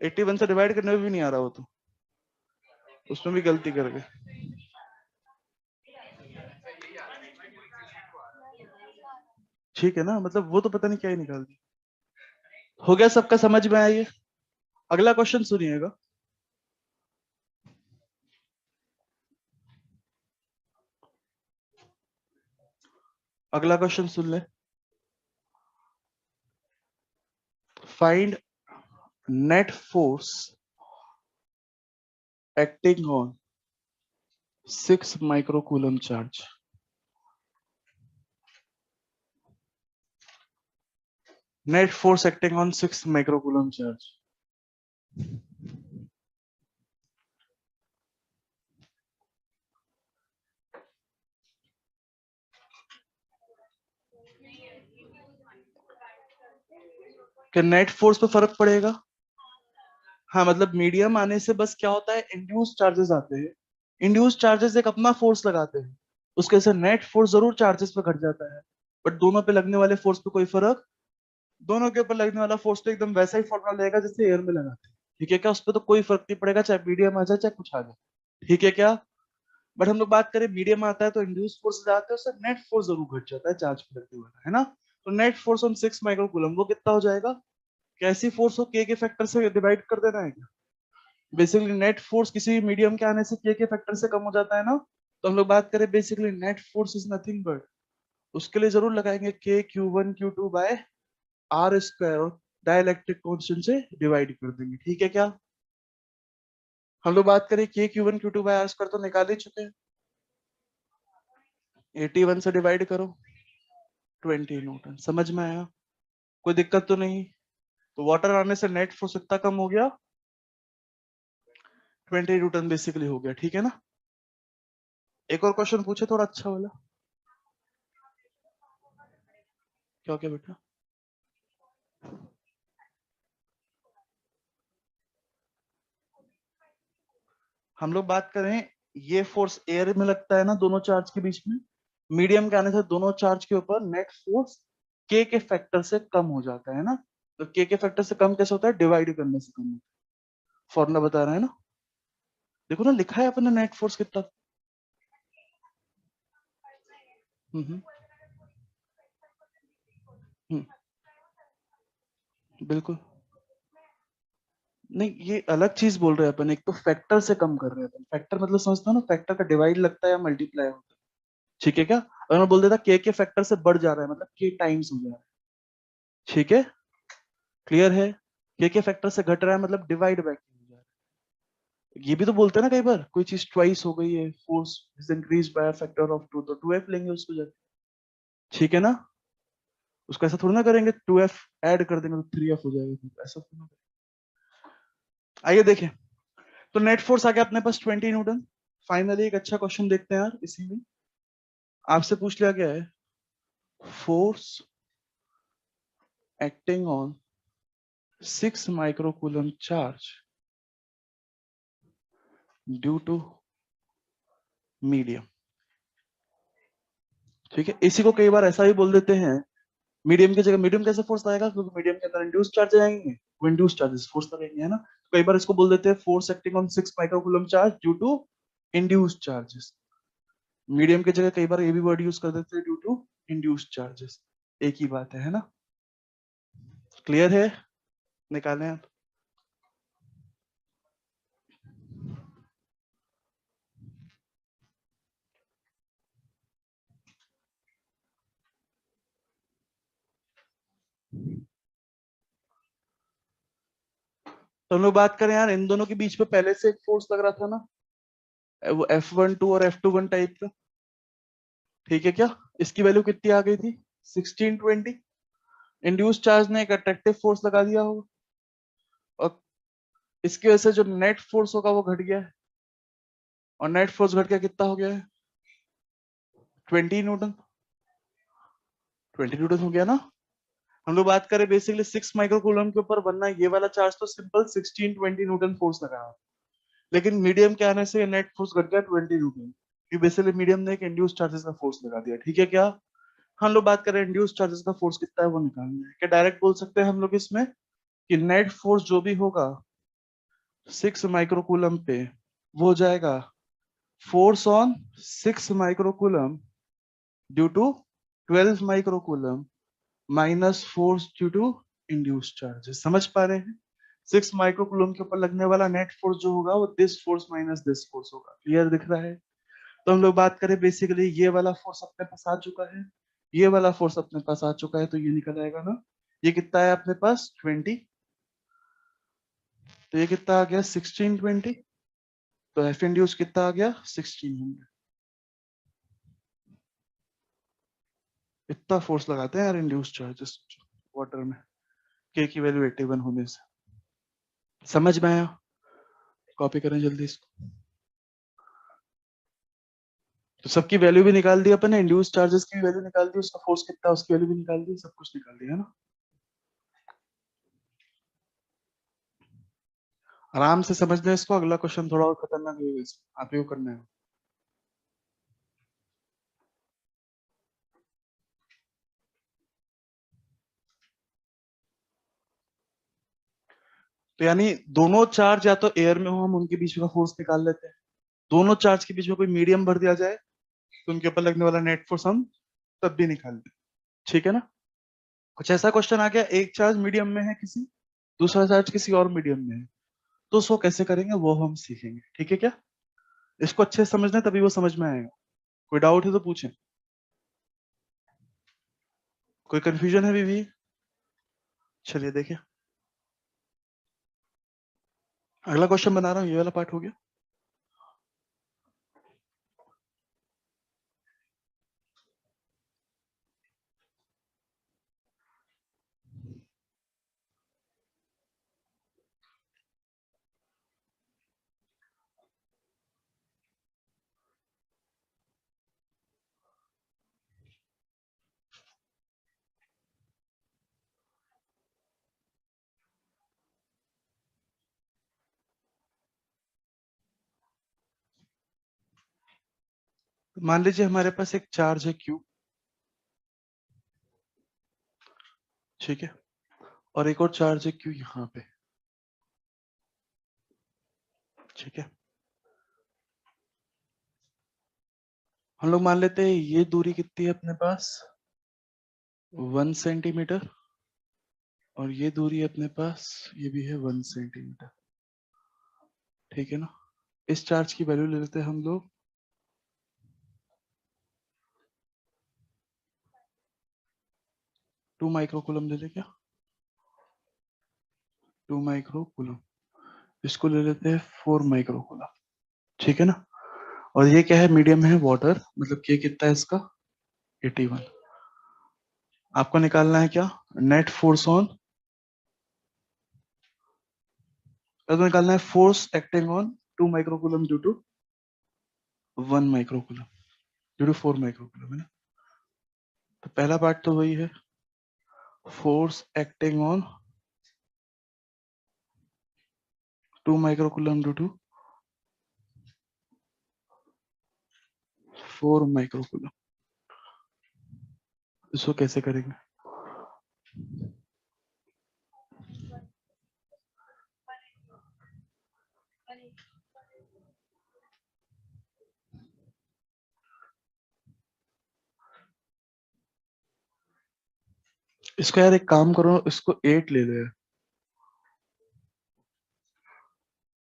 81 से डिवाइड करने में भी नहीं आ रहा हो तो उसमें भी गलती कर गए। ठीक है ना, मतलब वो तो पता नहीं क्या ही निकाल दिया। हो गया सबका समझ में आया ये? अगला क्वेश्चन सुनिएगा। अगला क्वेश्चन सुन ले। Find net force acting on 6 microcoulomb charge. Net force acting on 6 microcoulomb charge. क्या नेट फोर्स पे फर्क पड़ेगा? हाँ, मतलब मीडियम आने से बस क्या होता है, इंड्यूस चार्जेस आते हैं। इंड्यूस चार्जेस एक अपना फोर्स लगाते हैं, उसके से नेट फोर्स जरूर चार्जेस पे घट जाता है, बट दोनों पे लगने वाले फोर्स पे कोई फर्क। दोनों के ऊपर लगने वाला फोर्स तो एकदम वैसा ही फॉर्मूला लगेगा जैसे एयर में लगाते हैं। ठीक है क्या? उस पर तो कोई फर्क नहीं पड़ेगा, चाहे मीडियम आ जाए चाहे कुछ आ जाए। ठीक है क्या? बट हम लोग बात करें मीडियम आता है तो इंड्यूस फोर्स जाते हैं, उससे नेट फोर्स जरूर घट जाता है चार्ज पे लगने वाला, है ना? तो नेट फोर्स ऑन 6 माइक्रोकूलम वो कितना हो जाएगा? कैसी फोर्स हो, के फैक्टर से डिवाइड कर देना है क्या? बेसिकली नेट फोर्स किसी मीडियम के आने से के फैक्टर से कम हो जाता है ना। तो हम लोग बात करें basically net force is nothing but, उसके लिए जरूर लगाएंगे के Q1 Q2 by are square और डाइलेक्ट्रिक कांस्टेंट से डिवाइड कर देंगे। ठीक है क्या? हम लोग बात करें के Q1 Q2 by are square तो निकाल ही चुके हैं। 81 से डिवाइड करो, 20 न्यूटन। समझ में आया? कोई दिक्कत तो नहीं? तो वाटर आने से नेट फोर्स इतना कम हो गया, 20 न्यूटन बेसिकली हो गया। ठीक है ना? एक और क्वेश्चन पूछे थोड़ा अच्छा वाला। क्या क्या बेटा? हम लोग बात करें, ये फोर्स एयर में लगता है ना दोनों चार्ज के बीच में, मीडियम के आने से दोनों चार्ज के ऊपर नेट फोर्स के फैक्टर से कम हो जाता है ना। तो के फैक्टर से कम कैसे होता है? डिवाइड करने से कम होता है। फॉर्मूला बता रहा है ना, देखो ना लिखा है अपने नेट फोर्स कितना। हम्म हम्म, बिल्कुल। नहीं, ये अलग चीज बोल रहे हैं अपन, एक तो फैक्टर से कम कर रहे हैं अपन। फैक्टर मतलब समझता हो ना, फैक्टर का डिवाइड लगता है या मल्टीप्लाई होता है। ठीक है क्या? अगर मैं बोल देता के फैक्टर से बढ़ जा रहा है मतलब के टाइम्स हो जा रहा है। ठीक है? क्लियर है? के फैक्टर से घट रहा है मतलब डिवाइड बाय हो जा रहा है। ये भी तो बोलते हैं ना कई बार, कोई चीज ट्वाइस हो गई है, force is increase by factor of 2, तो 2f लेंगे उसको जाके। ठीक है ना? उसको ऐसा थोड़ा ना करेंगे 2f ऐड कर देंगे तो 3f हो जाएगा, ऐसा थोड़ा ना करेंगे। आइए देखें, तो नेट फोर्स आ गया अपने पास 20 न्यूटन। फाइनली एक अच्छा क्वेश्चन देखते हैं यार इसी में। आपसे पूछ लिया गया है force acting on 6 microcoulomb charge due to medium. ठीक है, इसी को कई बार ऐसा भी बोल देते हैं, मीडियम की जगह मीडियम कैसे फोर्स आएगा, क्योंकि मीडियम के अंदर इंड्यूस चार्ज आएंगे, वो इंड्यूस चार्जेस फोर्स लगेंगे, है ना। तो कई बार इसको बोल देते हैं force acting on 6 microcoulomb charge due to induce charges. Medium की जगह कई बार ये भी वर्ड यूज कर देते हैं ड्यू टू इंड्यूस चार्जेस। एक ही बात है ना? क्लियर है? निकालें आप। तो हम लोग बात करें यार, इन दोनों के बीच में पहले से एक फोर्स लग रहा था ना, वो F12 और F21 टाइप का। ठीक है क्या? इसकी वैल्यू कितनी आ गई थी? 1620। इंड्यूस चार्ज ने एक अट्रैक्टिव फोर्स लगा दिया होगा, और इसकी वजह से जो नेट फोर्स होगा वो घट गया है, और नेट फोर्स घट गया कितना हो गया है? 20 न्यूटन। 20 न्यूटन हो गया ना। हम लोग बात करें बेसिकली 6 माइक्रोकूलम के ऊपर, बनना ये वाला चार्ज तो सिंपल 1620 न्यूटन फोर्स लगा, लेकिन मीडियम के आने से नेट फोर्स घट गया 20 न्यूटन। कि बेसिकली मीडियम ने एक इंड्यूस चार्जेस का फोर्स लगा दिया, ठीक है क्या? हम लोग बात करें इंड्यूस चार्जेस का फोर्स कितना है वो निकालना है। क्या डायरेक्ट बोल सकते हैं हम लोग इसमें कि नेट फोर्स जो भी होगा 6 माइक्रोकूलम पे वो हो जाएगा force on 6 microcoulomb due to 12 microcoulomb minus force due to induce charges. समझ पा रहे हैं? 6 माइक्रोकूलम के ऊपर लगने वाला नेट फोर्स जो होगा वो this force minus this force होगा। क्लियर दिख रहा है? तो हम लोग बात करें बेसिकली ये वाला फोर्स अपने पास आ चुका है, ये वाला फोर्स अपने पास आ चुका है, तो ये निकल आएगा ना। ये कितना है अपने पास 20, तो ये कितना आ गया 1620, तो एफ इंड्यूस कितना आ गया 1600। इतना फोर्स लगाते हैं यार इंड्यूस चार्जेस वाटर में, के की वैल्यू 81 होने से। समझ में आया? कॉपी करें जल्दी इसको। तो सबकी वैल्यू भी निकाल दी अपन ने, इंड्यूस चार्जेस की भी वैल्यू निकाल दी, उसका फोर्स कितना है उसकी वैल्यू भी निकाल दी, सब कुछ निकाल दिया है ना। आराम से समझना इसको, अगला क्वेश्चन थोड़ा और खतरनाक होगा, आप ही को करना है। तो यानी दोनों चार्ज या तो एयर में हो, हम उनके बीच में फोर्स निकाल लेते हैं। दोनों चार्ज के बीच में कोई मीडियम भर दिया जाए तो उनके ऊपर लगने वाला नेट फोर्स हम तब भी निकाल दें। ठीक है ना? कुछ ऐसा क्वेश्चन आ गया, एक चार्ज मीडियम में है किसी, दूसरा चार्ज किसी और मीडियम में है, तो उसको कैसे करेंगे वो हम सीखेंगे। ठीक है क्या? इसको अच्छे से समझना है, तभी वो समझ में आएगा। कोई डाउट है तो पूछें। कोई कंफ्यूजन है अभी भी? चलिए देखिए, अगला क्वेश्चन बना रहा हूँ, ये वाला पार्ट हो गया। तो मान लीजिए हमारे पास एक चार्ज है क्यू, ठीक है, और एक और चार्ज है क्यू यहाँ पे, ठीक है। हम लोग मान लेते हैं ये दूरी कितनी है अपने पास 1 सेंटीमीटर, और ये दूरी अपने पास ये भी है 1 सेंटीमीटर, ठीक है ना। इस चार्ज की वैल्यू ले लेते हैं हम लोग 2 माइक्रोकूलम ले ले क्या, 2 माइक्रोकूलम। इसको ले लेते हैं 4 माइक्रोकूलम, ठीक है ना। और ये क्या है, मीडियम है वाटर, मतलब के कितना है इसका 81। आपको निकालना है क्या नेट फोर्स ऑन, तो निकालना है force acting on 2 microcoulomb due to 1 microcoulomb due to 4 microcoulomb, है ना। तो पहला पार्ट तो वही है, force acting on 2 microcoulomb due to 4 microcoulomb. इसको कैसे करेंगे? इसको यार एक काम करो, इसको 8 ले लो यार,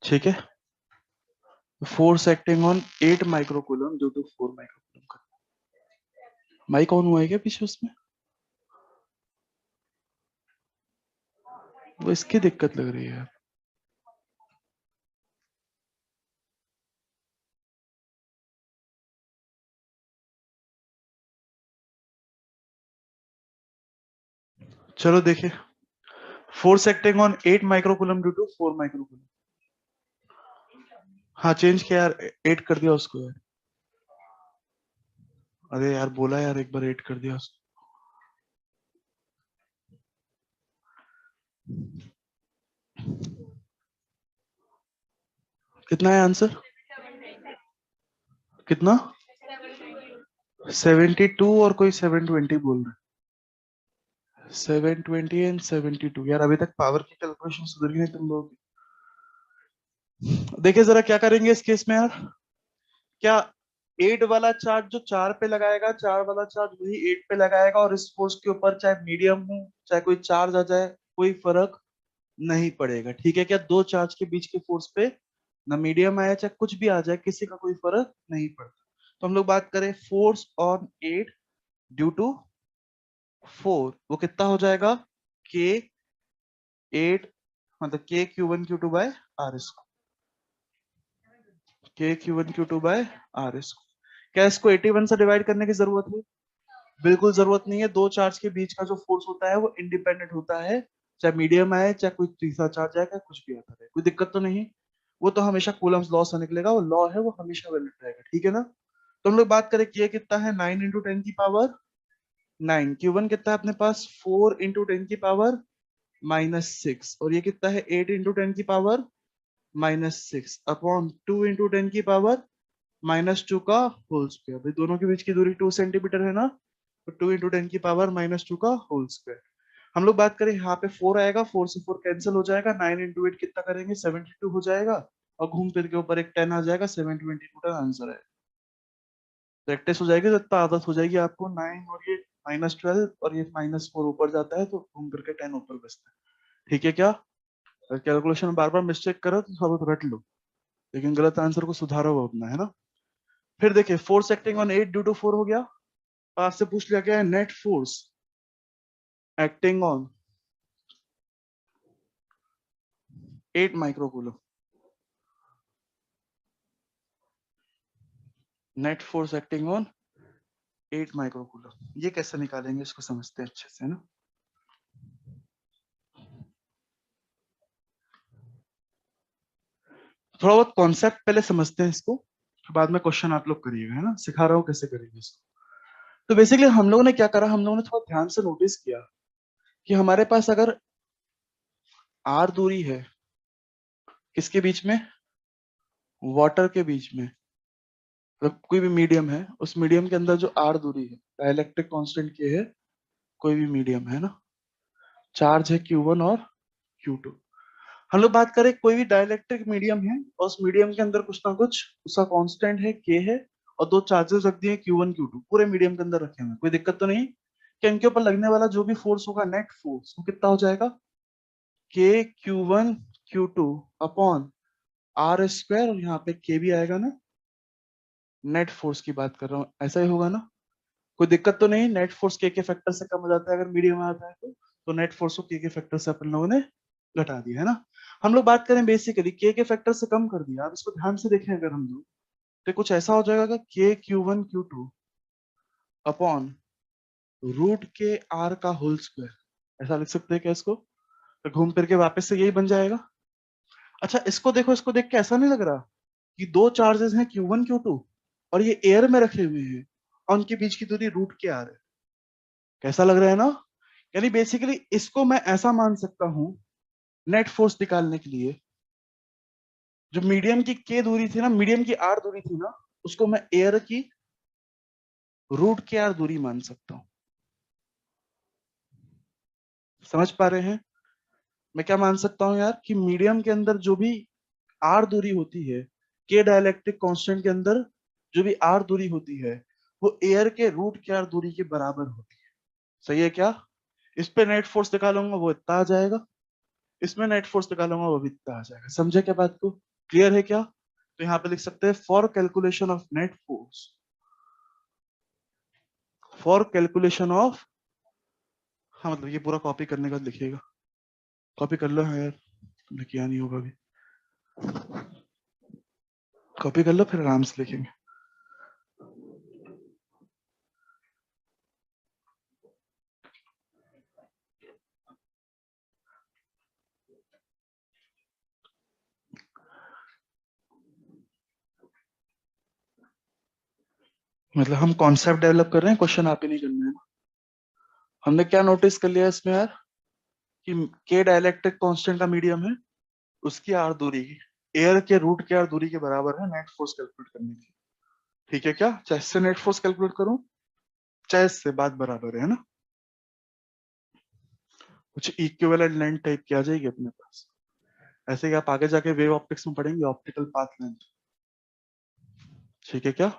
ठीक है। Force acting on 8 microcoulomb due to 4 microcoulomb का। माइक ऑन हुआ है क्या पीछे उसमें? वो इसकी दिक्कत लग रही है यार। चलो देखिए, force acting on 8 microcoulomb due to 4 microcoulomb. हाँ चेंज किया यार, 8 कर दिया उसको यार। अरे यार बोला यार, एक बार 8 कर दिया उसको। कितना है आंसर? कितना? 72 और कोई 720 बोल रहा है। 720 एंड 72 यार, अभी तक पावर की कैलकुलेशन सुधर गई नहीं तुम लोग। देखिए जरा क्या करेंगे इस केस में यार। क्या 8 वाला चार्ज जो 4 पे लगाएगा, 4 वाला चार्ज वही 8 पे लगाएगा, और इस फोर्स के ऊपर चाहे मीडियम हो चाहे कोई चार्ज आ जाए कोई फर्क नहीं पड़ेगा। ठीक है क्या, दो चार्ज के बीच के फोर्स पे ना मीडियम आया चाहे कुछ भी आ जाए, किसी का कोई फर्क नहीं पड़ता। तो हम लोग बात करें फोर्स ऑन 8 ड्यू टू 4, वो कितना हो जाएगा, के 8 मतलब के Q1 Q2 by R के Q1 Q2 by R। क्या इसको 81 से डिवाइड करने की जरूरत है? बिल्कुल जरूरत नहीं है। दो चार्ज के बीच का जो फोर्स होता है वो इंडिपेंडेंट होता है, चाहे मीडियम आए चाहे कोई तीसरा चार्ज आए, कुछ भी आता है, कोई दिक्कत तो नहीं। वो तो हमेशा कूलम्स लॉ से निकलेगा, वो लॉ है, वो हमेशा वैलिड रहेगा। ठीक है ना। तो हम लोग बात करें कि ये कितना है, 9 × 10⁹ 9। Q1 कितना है अपने पास, 4 × 10⁻⁻6, और ये कितना है, 8 × 10⁻⁻6 अपॉन 2 × 10⁻⁻2 का होल स्क्वायर। भाई दोनों के बीच की दूरी 2 सेंटीमीटर है ना, तो 2 × 10⁻⁻2 का होल स्क्वायर। हम लोग बात करें यहाँ पे 4 आएगा, 4 से 4 कैंसिल हो जाएगा, 9 × 8 कितना करेंगे, 72 हो जाएगा, और घूम फिर के ऊपर एक 10 आ जाएगा, 720 टोटल आंसर है। प्रैक्टिस हो जाएगी तो इतना आदत हो जाएगी आपको, 9 और ये -12 और ये -4 ऊपर जाता है तो घूम करके 10 ऊपर बचता है। ठीक है क्या, कैलकुलेशन में बार बार मिस्टेक करो तो सब रट लो, लेकिन गलत आंसर को सुधारो वो अपना, है ना। फिर देखिए force acting on 8 due to 4 हो गया। आपसे पूछ लिया गया है net force acting on 8 microcoulomb. Net force acting on 8 microcoulomb, ये कैसे निकालेंगे इसको समझते हैं अच्छे से, है ना। थोड़ा बहुत कॉन्सेप्ट पहले समझते हैं इसको, फिर बाद में क्वेश्चन आप लोग करिएगा, है ना, सिखा रहा हूँ कैसे करेंगे इसको। तो बेसिकली हम लोगों ने क्या करा, हम लोगों ने थोड़ा ध्यान से नोटिस किया कि हमारे पास अगर आर दूरी है, किसके बीच में, वाटर के बीच में, मतलब कोई भी मीडियम है, उस मीडियम के अंदर जो आर दूरी है, डाइलेक्ट्रिक कांस्टेंट के है, कोई भी मीडियम है ना, चार्ज है Q1 और Q2। हम लोग बात करें कोई भी डाइलेक्ट्रिक मीडियम है और उस मीडियम के अंदर कुछ ना कुछ उसका कांस्टेंट है के है, और दो चार्जेस रख दिए Q1 Q2 पूरे मीडियम के अंदर रखे हुए, कोई दिक्कत तो नहीं कि इनके ऊपर लगने वाला जो भी फोर्स होगा नेट फोर्स वो कितना हो जाएगा, के Q1 Q2 अपॉन R², और यहाँ पे के भी आएगा ना, नेट फोर्स की बात कर रहा हूँ, ऐसा ही होगा ना, कोई दिक्कत तो नहीं। नेट फोर्स के फैक्टर से कम हो जाता है अगर मीडियम आता है तो नेट फोर्स को के फैक्टर से अपन लोगों ने घटा दिया, है ना। हम लोग बात करें बेसिकली के फैक्टर से कम कर दिया, आप इसको ध्यान से देखें अगर हम लोग, तो कुछ ऐसा हो जाएगा कि के Q1 Q2 upon root K are का होल स्क्वायर, ऐसा लिख सकते हैं क्या इसको, तो घूम फिर के वापस से यही बन जाएगा। अच्छा इसको देखो, इसको देख के ऐसा नहीं लग रहा कि दो चार्जेस हैं Q1 Q2 और ये एयर में रखे हुए हैं और उनके बीच की दूरी रूट के आर है, कैसा लग रहा है ना। यानी बेसिकली इसको मैं ऐसा मान सकता हूं, नेट फोर्स निकालने के लिए जो मीडियम की के दूरी थी ना, मीडियम की आर दूरी थी ना, उसको मैं एयर की रूट के आर दूरी मान सकता हूं। समझ पा रहे हैं, मैं क्या मान सकता हूं यार, कि मीडियम के अंदर जो भी आर दूरी होती है, के डाइलेक्ट्रिक कांस्टेंट के अंदर जो भी आर दूरी होती है, वो एयर के रूट के आर दूरी के बराबर होती है। सही है क्या, इस पे नेट फोर्स निकालूंगा वो इतना आ जाएगा, इसमें नेट फोर्स निकालूंगा वो भी इतना आ जाएगा। समझे क्या बात को, क्लियर है क्या। तो यहाँ पे लिख सकते हैं for calculation of net force, for calculation of, हाँ मतलब ये पूरा कॉपी करने का लिखिएगा, कॉपी कर लो। हाँ यार तुमने किया नहीं होगा अभी, कॉपी कर लो फिर आराम से लिखेंगे। मतलब हम कॉन्सेप्ट डेवलप कर रहे हैं, क्वेश्चन आप ही नहीं करना है। हमने क्या नोटिस कर लिया इसमें यार, कि के डाइलेक्ट्रिक कांस्टेंट का मीडियम है, उसकी आर दूरी एयर के रूट के आर दूरी के बराबर है नेट फोर्स कैलकुलेट करने की। ठीक है क्या, चाहे इससे नेट फोर्स कैलकुलेट करूं चेस से बात बराबर है ना, कुछ इक्विवेलेंट लेंथ टाइप की आ जाएगी अपने पास। ऐसे कि आप आगे जाके वेव ऑप्टिक्स में पढ़ेंगे ऑप्टिकल पाथ लेंथ, ठीक है क्या?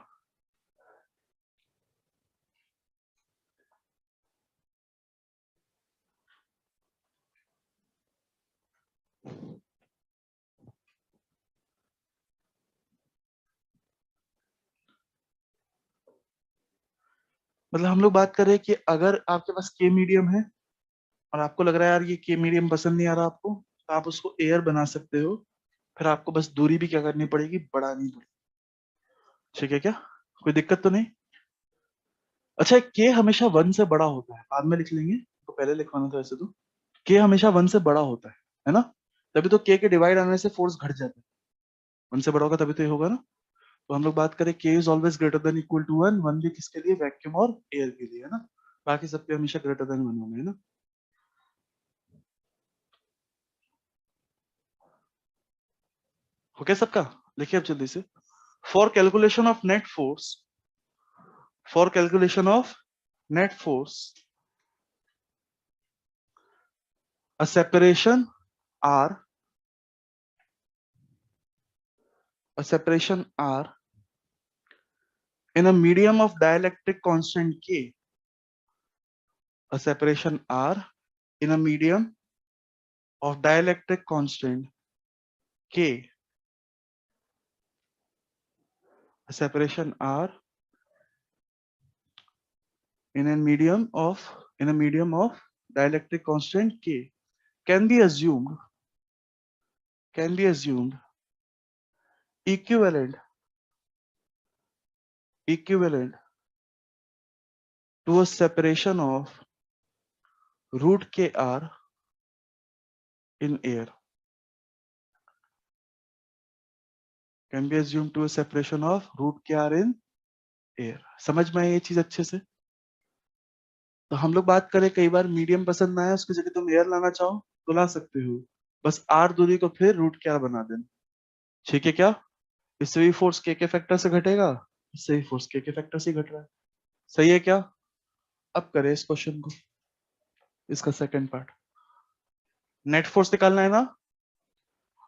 मतलब हम लोग बात कर रहे हैं कि अगर आपके पास के मीडियम है और आपको लग रहा है यार ये के मीडियम पसंद नहीं आ रहा आपको, तो आप उसको एयर बना सकते हो। फिर आपको बस दूरी भी क्या करनी पड़ेगी, बढ़ानी पड़ेगी, ठीक है क्या? कोई दिक्कत तो नहीं? अच्छा, के हमेशा वन से बड़ा होता है, बाद में लिख लेंगे, तो पहले लिखवाना था वैसे तो। के हमेशा वन से बड़ा होता है ना? तभी तो के डिवाइड आने से फोर्स घट जाता है, वन से बड़ा होगा तभी तो ये होगा ना। तो हम लोग बात करें K is always greater than equal to one, one भी किसके लिए, वैक्यूम और एयर के लिए, है ना? बाकी सबके हमेशा ग्रेटर देन वन होंगे, है ना? ओके सबका? लिखिए अब जल्दी से। For calculation of net force, for calculation of net force, a separation r, a separation r in a medium of dielectric constant k, a separation r in a medium of dielectric constant k, a separation r in a medium of dielectric constant k can be assumed, can be assumed equivalent, equivalent to a separation of root kr in air, can be assumed to a separation of root kr in air। समझ में आई ये चीज अच्छे से? तो हम लोग बात करें, कई बार मीडियम पसंद ना आया, उसकी जगह तुम एयर लाना चाहो तो ला सकते हो, बस आर दूरी को फिर रूट क्या बना देना, ठीक है क्या? इससे भी फोर्स के फैक्टर से घटेगा, इससे भी फोर्स के फैक्टर से ही घट रहा है, सही है क्या? अब करें इस क्वेश्चन को, इसका सेकंड पार्ट। नेट फोर्स निकालना है ना?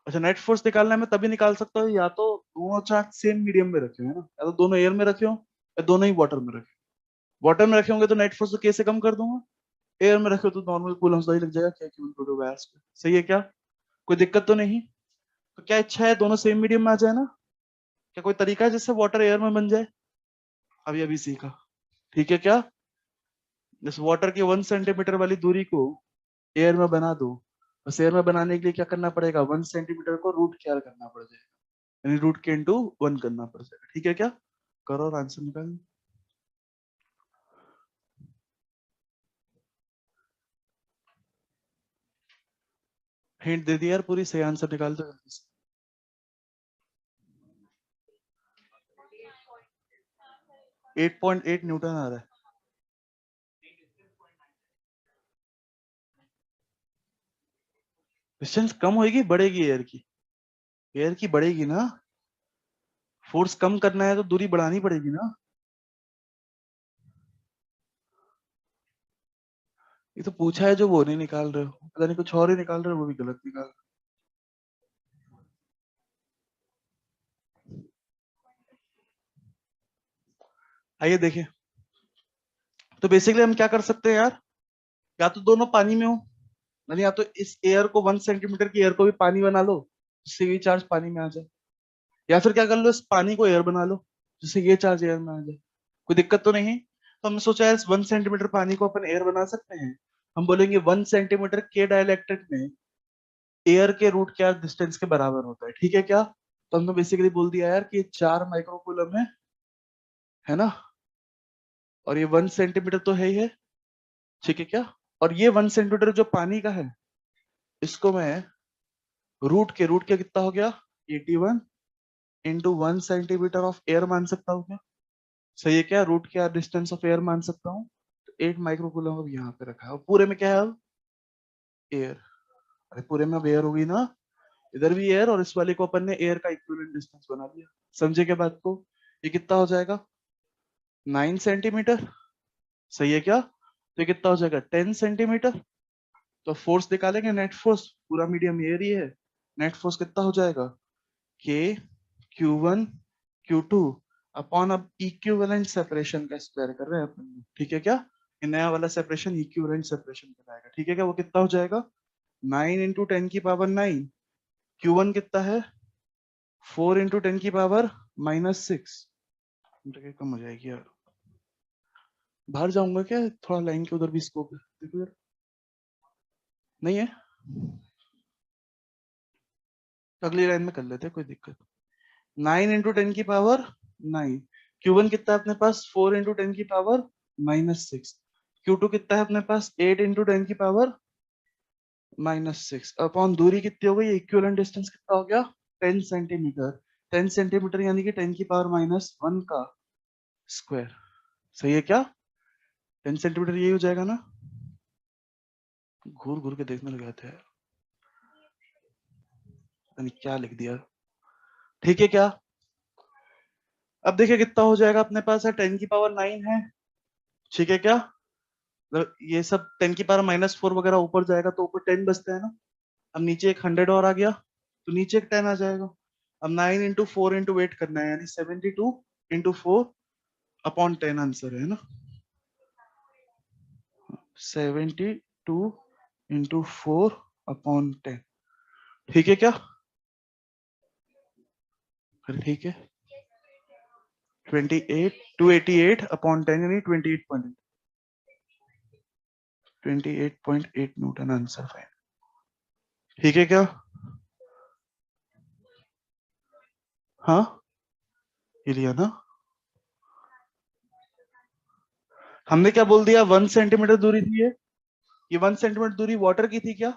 अच्छा, नेट फोर्स निकालना है, मैं तभी निकाल सकता हूँ या तो दोनों चार्ज सेम मीडियम में रखे हो, है ना, या तो दोनों एयर में रखे हो या दोनों ही वाटर में रखे हो। वाटर में रखे होंगे तो नेट फोर्स को के से कम कर दूंगा, एयर में रखे हो तो नॉर्मल कूलम्स वही लग जाएगा, क्या सही है क्या? कोई दिक्कत तो नहीं? तो क्या इच्छा है दोनों सेम मीडियम में आ जाए ना? क्या कोई तरीका है जिससे वाटर एयर में बन जाए? अभी अभी सीखा, ठीक है क्या? इस वाटर की 1 सेंटीमीटर वाली दूरी को एयर में बना दो, बस एयर में बनाने के लिए क्या करना पड़ेगा, 1 सेंटीमीटर को रूट क्या करना पड़ जाएगा, यानी रूट के इंटू वन करना पड़ जाएगा, ठीक है क्या? करो और आंसर निकाल। हिंट दे दिया यार पूरी, सही आंसर निकाल दो जल्दी से। 8.8 न्यूटन आ रहा है। डिस्टेंस कम होगी बढ़ेगी एयर की? एयर की बढ़ेगी ना, फोर्स कम करना है तो दूरी बढ़ानी पड़ेगी ना। ये तो पूछा है जो वो नहीं निकाल रहे हो, पता नहीं कुछ और ही निकाल रहे हो, वो भी गलत निकाल रहे हो। आइए देखें, तो बेसिकली हम क्या कर सकते हैं यार, या तो दोनों पानी में हो, मतलब या तो इस एयर को 1 सेंटीमीटर की एयर को भी पानी बना लो जिससे ये चार्ज पानी में आ जाए, या फिर क्या कर लो, इस पानी को एयर बना लो जिससे ये चार्ज एयर में आ जाए। कोई दिक्कत तो नहीं? तो हमने सोचा है इस 1 सेंटीमीटर पानी को अपन एयर बना सकते हैं। हम बोलेंगे 1 सेंटीमीटर के डाइलेक्ट्रिक में एयर के रूट क्या डिस्टेंस के बराबर होता है, ठीक है क्या? तो हमने बेसिकली बोल दिया यार कि 4 माइक्रोकूलम है ना, और ये 1 सेंटीमीटर तो है ही है, ठीक है क्या? और ये 1 सेंटीमीटर जो पानी का है, इसको मैं रूट के कितना हो गया, 81 इंटू 1 सेंटीमीटर ऑफ एयर मान सकता हूँ क्या? सही है क्या? रूट क्या डिस्टेंस ऑफ एयर मान सकता हूँ, तो 8 माइक्रोकूलम अब यहाँ पे रखा है, और पूरे में क्या है अब, एयर। अरे पूरे में अब एयर होगी ना, इधर भी एयर, और इस वाले को अपन ने एयर का इक्विवेलेंट डिस्टेंस बना दिया। समझे क्या बात को? ये कितना हो जाएगा, 9 सेंटीमीटर सही है क्या? तो कितना हो जाएगा 10 सेंटीमीटर। तो फोर्स निकालेंगे, नेट फोर्स, पूरा मीडियम एयर है, नेट फोर्स कितना हो जाएगा के Q1 Q2 अपॉन, अब इक्विवेलेंट सेपरेशन का स्क्वायर कर रहे हैं अपन, ठीक है क्या? ये नया वाला सेपरेशन इक्विवेलेंट सेपरेशन कहलाएगा, ठीक है क्या? वो कितना हो जाएगा 9 इंटू 10 की पावर 9, Q1 कितना है 4 इंटू 10 की पावर -6। कम हो जाएगी यार, बाहर जाऊंगा क्या? थोड़ा लाइन के उधर भी स्कोप है, देखो यार, नहीं है? अगली लाइन में कर लेते हैं, कोई दिक्कत। 9 इंटू 10 की पावर 9, Q1 कितना है अपने पास 4 इंटू 10 की पावर -6, Q2 कितना है अपने पास 8 इंटू 10 की पावर -6 अपॉन दूरी कितनी हो गई, इक्विवेलेंट डिस्टेंस कितना हो गया 10 सेंटीमीटर। 10 सेंटीमीटर यानी कि 10 की पावर -1 का स्क्वायर। सही है क्या? 10 सेंटीमीटर यही हो जाएगा ना? घूर घूर के देखने लगे थे यार, पता नहीं क्या लिख दिया। ठीक है क्या? अब देखिए कितना हो जाएगा अपने पास है 10 की पावर 9 है, ठीक है क्या? मतलब ये सब 10 की पावर -4 वगैरह ऊपर जाएगा तो ऊपर 10 बचता है ना। अब नीचे एक 100 और आ गया तो नीचे एक 10 आ जाएगा। अब 9 इंटू 4 इंटू 8 करना है, यानी 72 इंटू 4 अपॉन 10 आंसर है ना। 72 इंटू 4 अपॉन 10, ठीक है क्या? फिर ठीक है, 288 अपॉन 10 यानी 28.8 न्यूटन आंसर फाइन। ठीक है क्या? हाँ ये लिया ना हमने, क्या बोल दिया 1 सेंटीमीटर दूरी थी ये 1 सेंटीमीटर दूरी वाटर की थी क्या?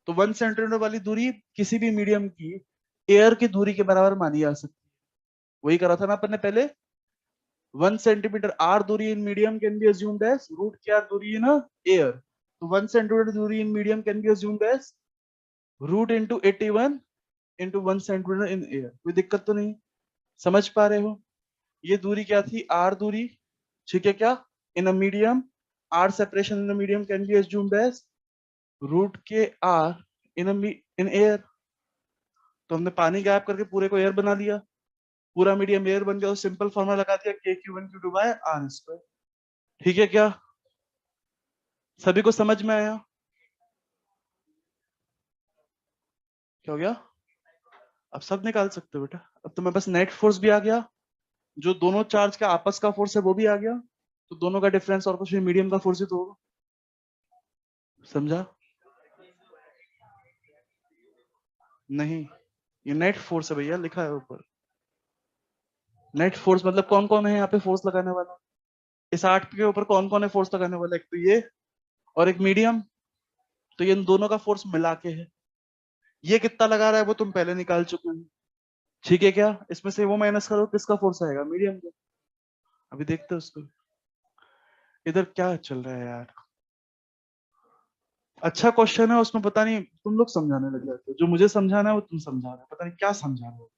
तो 1 सेंटीमीटर वाली दूरी किसी भी मीडियम की एयर की दूरी के बराबर मानी जा सकती है। वही करा था ना अपन ने पहले। 1 सेंटीमीटर आर दूरी in medium can be assumed as root क्या दूरी इन एयर। तो 1 सेंटीमीटर दूरी in medium can be assumed as root into 81 into 1 centimetre in air. कोई दिक्कत तो नहीं, समझ पा रहे हो? ये दूरी क्या थी आर दूरी, ठीक है क्या? In a medium, R separation in a medium can be assumed as root K R in air. तो हमने पानी गैप करके पूरे को एयर बना लिया, पूरा मीडियम एयर बन गया, तो सिंपल फॉर्मूला लगा दिया के Q1 Q2 by are square. ठीक है क्या? सभी को समझ में आया? क्या हो गया? अब सब निकाल सकते हो बेटा। अब तो मैं बस नेट फोर्स भी आ गया, जो दोनों चार्ज का आपस का फोर्स है वो भी आ गया, तो दोनों का डिफरेंस और कुछ नहीं, मीडियम का फोर्स ही तो होगा। समझा? नहीं, ये नेट फोर्स है भैया, लिखा है ऊपर। नेट फोर्स मतलब कौन कौन है यहाँ पे फोर्स लगाने वाला, इस 8 के ऊपर कौन कौन है फोर्स लगाने वाला, एक तो ये और एक मीडियम। तो ये इन दोनों का फोर्स मिला के है। ये कितना लगा रहा है वो तुम पहले निकाल चुके हो, ठीक है क्या? इसमें से वो माइनस करो, किसका फोर्स आएगा, मीडियम का। अभी देखते हो उसको। इधर क्या चल रहा है यार? अच्छा क्वेश्चन है, उसमें पता नहीं तुम लोग समझाने लग जाते हो, जो मुझे समझाना है वो तुम समझा रहे हो, पता नहीं क्या समझा रहे हो।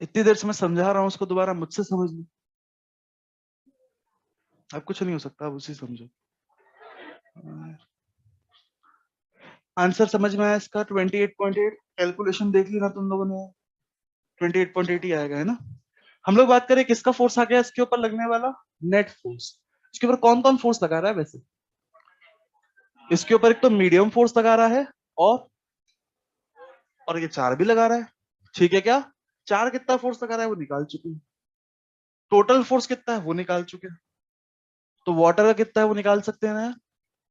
इतनी देर से मैं समझा रहा हूँ उसको, दोबारा मुझसे समझ लो। अब कुछ नहीं हो सकता, अब उसी समझो। आंसर समझ में आया इसका 28.8, कैलकुलेशन देख ली ना तुम लोगों ने, 28.8 ही आएगा, है ना? हम लोग बात करें किसका फोर्स आ गया इसके ऊपर लगने वाला, नेट फोर्स। इसके ऊपर कौन कौन फोर्स लगा रहा है वैसे? इसके ऊपर एक तो मीडियम फोर्स लगा रहा है, और ये 4 भी लगा रहा है, ठीक है क्या? 4 कितना फोर्स लगा रहा है वो निकाल चुके हैं, टोटल फोर्स कितना है वो निकाल चुके हैं। तो वाटर का कितना है वो निकाल सकते हैं ना?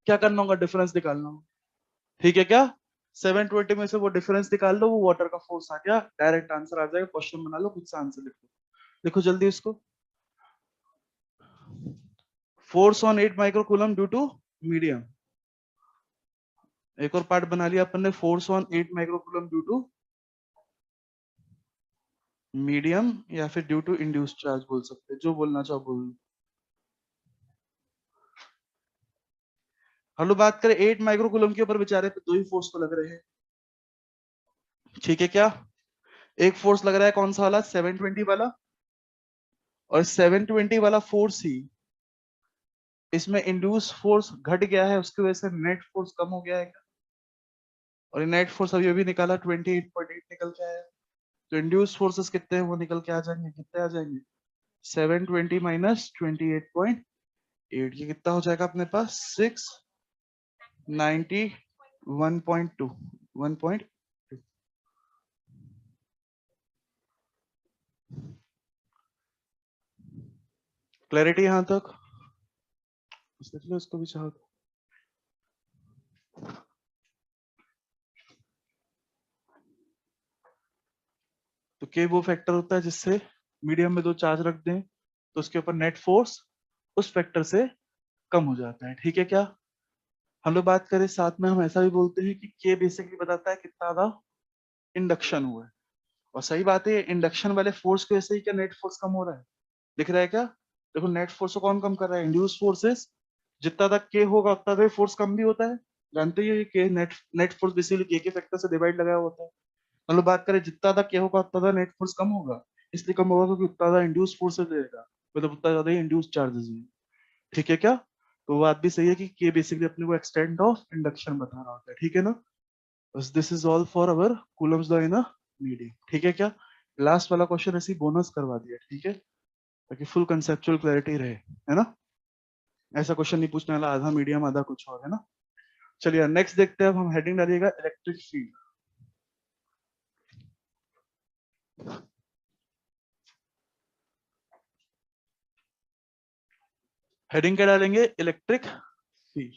क्या करना होगा, डिफरेंस निकालना होगा, ठीक है क्या? 720 में से वो डिफरेंस निकाल लो, वो वाटर का फोर्स आ गया, डायरेक्ट आंसर आ जाएगा। क्वेश्चन बना लो, खुद से आंसर लिखो, लिखो जल्दी इसको। Force on 8 microcoulomb due to medium. एक और पार्ट बना लिया अपन ने, force on 8 microcoulomb due to medium, या फिर ड्यू टू इंड्यूस्ड चार्ज बोल सकते हैं, जो बोलना चाहो बोल लो। हम लोग बात करें 8 माइक्रोकूलम के ऊपर, बेचारे पे 2 ही फोर्स तो लग रहे हैं, ठीक है क्या? एक फोर्स लग रहा है कौन सा वाला, 720 वाला, और 720 वाला फोर्स ही इसमें इंड्यूस फोर्स घट गया है, उसकी वजह से नेट फोर्स कम हो गया है। और नेट फोर्स अभी निकाला 28.8 निकल के आया। तो इंड्यूस फोर्सेस कितने हैं वो निकल के आ जाएंगे, कितने आ जाएंगे 720 माइनस 28.8, ये कितना हो जाएगा अपने पास 691.2 1.2। क्लैरिटी यहां तक देख लो इसको भी चाहो तो के वो फैक्टर होता है जिससे मीडियम में दो चार्ज रख दें तो उसके ऊपर नेट फोर्स उस फैक्टर से कम हो जाता है। ठीक है क्या? हम लोग बात करें साथ में हम ऐसा भी बोलते हैं कि के बेसिकली बताता है कितना ज्यादा इंडक्शन हुआ है। और सही बात है, इंडक्शन वाले फोर्स की वजह से ही क्या नेट फोर्स कम हो रहा है, दिख रहा है क्या? देखो नेट फोर्स को कौन कम कर रहा है, इंड्यूस फोर्सेस। जितना तक के होगा उतना तक फोर्स कम भी होता है, जानते ही के नेट नेट फोर्स बेसिकली के फैक्टर से डिवाइड लगाया होता है। मतलब बात करें जितना तक के होगा उतना ज्यादा नेट फोर्स कम होगा, इसलिए कम होगा क्योंकि उतना ज्यादा इंड्यूस फोर्स देगा, मतलब उतना ज्यादा ही इंड्यूस चार्जेस है। ठीक है क्या? तो बात भी सही है कि के बेसिकली अपने को एक्सटेंट ऑफ इंडक्शन बता रहा होता है। ठीक है ना? बस this is all for our Coulomb's law in a medium. ठीक है क्या? लास्ट वाला क्वेश्चन ऐसे बोनस करवा दिया, ठीक है, ताकि फुल कंसेप्चुअल क्लैरिटी रहे, है ना? ऐसा क्वेश्चन नहीं पूछने वाला आधा मीडियम आधा कुछ और, है ना? चलिए नेक्स्ट देखते हैं। अब हम हेडिंग डालिएगा इलेक्ट्रिक फील्ड। हेडिंग क्या डालेंगे? Electric field.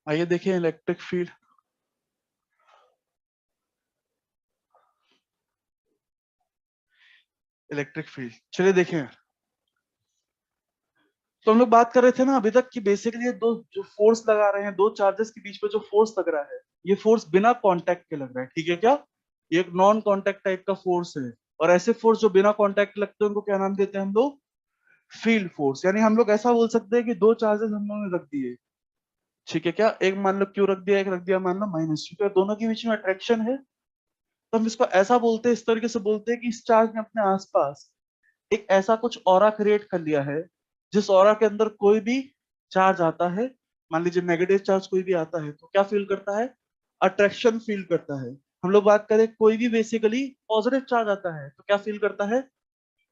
आइए देखिए इलेक्ट्रिक फील्ड। इलेक्ट्रिक फील्ड चलिए देखें। तो हम लोग बात कर रहे थे ना अभी तक कि बेसिकली ये दो जो फोर्स लगा रहे हैं, दो चार्जेस के बीच में जो फोर्स लग रहा है, ये फोर्स बिना कांटेक्ट के लग रहा है। ठीक है क्या? ये एक नॉन कांटेक्ट टाइप का फोर्स है। और ऐसे फोर्स जो बिना कांटेक्ट लगते हैं उनको क्या नाम देते हैं हम लोग? Field force. यानी हम लोग ऐसा बोल सकते हैं कि दो चार्जेस हम लोगों ने रख दिए, ठीक है क्या, एक मान लो क्यू रख दिया, एक रख दिया मान लो माइनस क्यू, दोनों के बीच में अट्रैक्शन है। तो हम इसको ऐसा बोलते हैं, इस तरीके से बोलते हैं कि इस चार्ज ने अपने आसपास एक ऐसा कुछ ऑरा क्रिएट कर लिया है जिस ऑरा के अंदर कोई भी चार्ज आता है, मान लीजिए नेगेटिव चार्ज कोई भी आता है तो क्या फील करता है? अट्रैक्शन फील करता है। हम लोग बात करें कोई भी बेसिकली पॉजिटिव चार्ज आता है तो क्या फील करता है?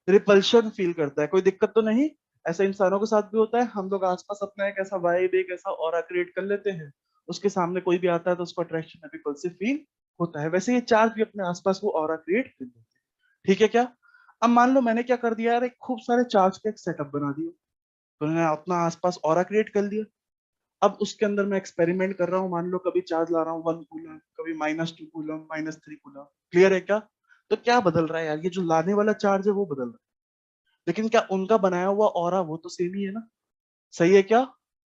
रिपल्शन फील करता है। कोई दिक्कत तो नहीं? ऐसा इंसानों के साथ भी होता है, हम लोग आसपास अपना एक ऐसा वाइब, एक ऐसा ऑरा क्रिएट कर लेते हैं, उसके सामने कोई भी आता है तो उसको अट्रैक्शन रिपल्सिव फील होता है। वैसे ये चार्ज भी अपने आसपास वो ऑरा क्रिएट कर लेते हैं। ठीक है क्या? अब मान लो मैंने क्या कर दिया यार, एक खूब सारे चार्ज का एक सेटअप बना दिया, तो मैंने अपना आसपास ऑरा क्रिएट कर लिया। अब उसके अंदर मैं एक्सपेरिमेंट कर रहा हूँ, मान लो कभी चार्ज ला रहा हूँ 1 कूलम, कभी -2 कूलम, -3 कूलम। क्लियर है क्या? तो क्या बदल रहा है यार, ये जो लाने वाला चार्ज है वो बदल रहा है, लेकिन क्या उनका बनाया हुआ ऑरा वो तो सेम ही है ना? सही है क्या?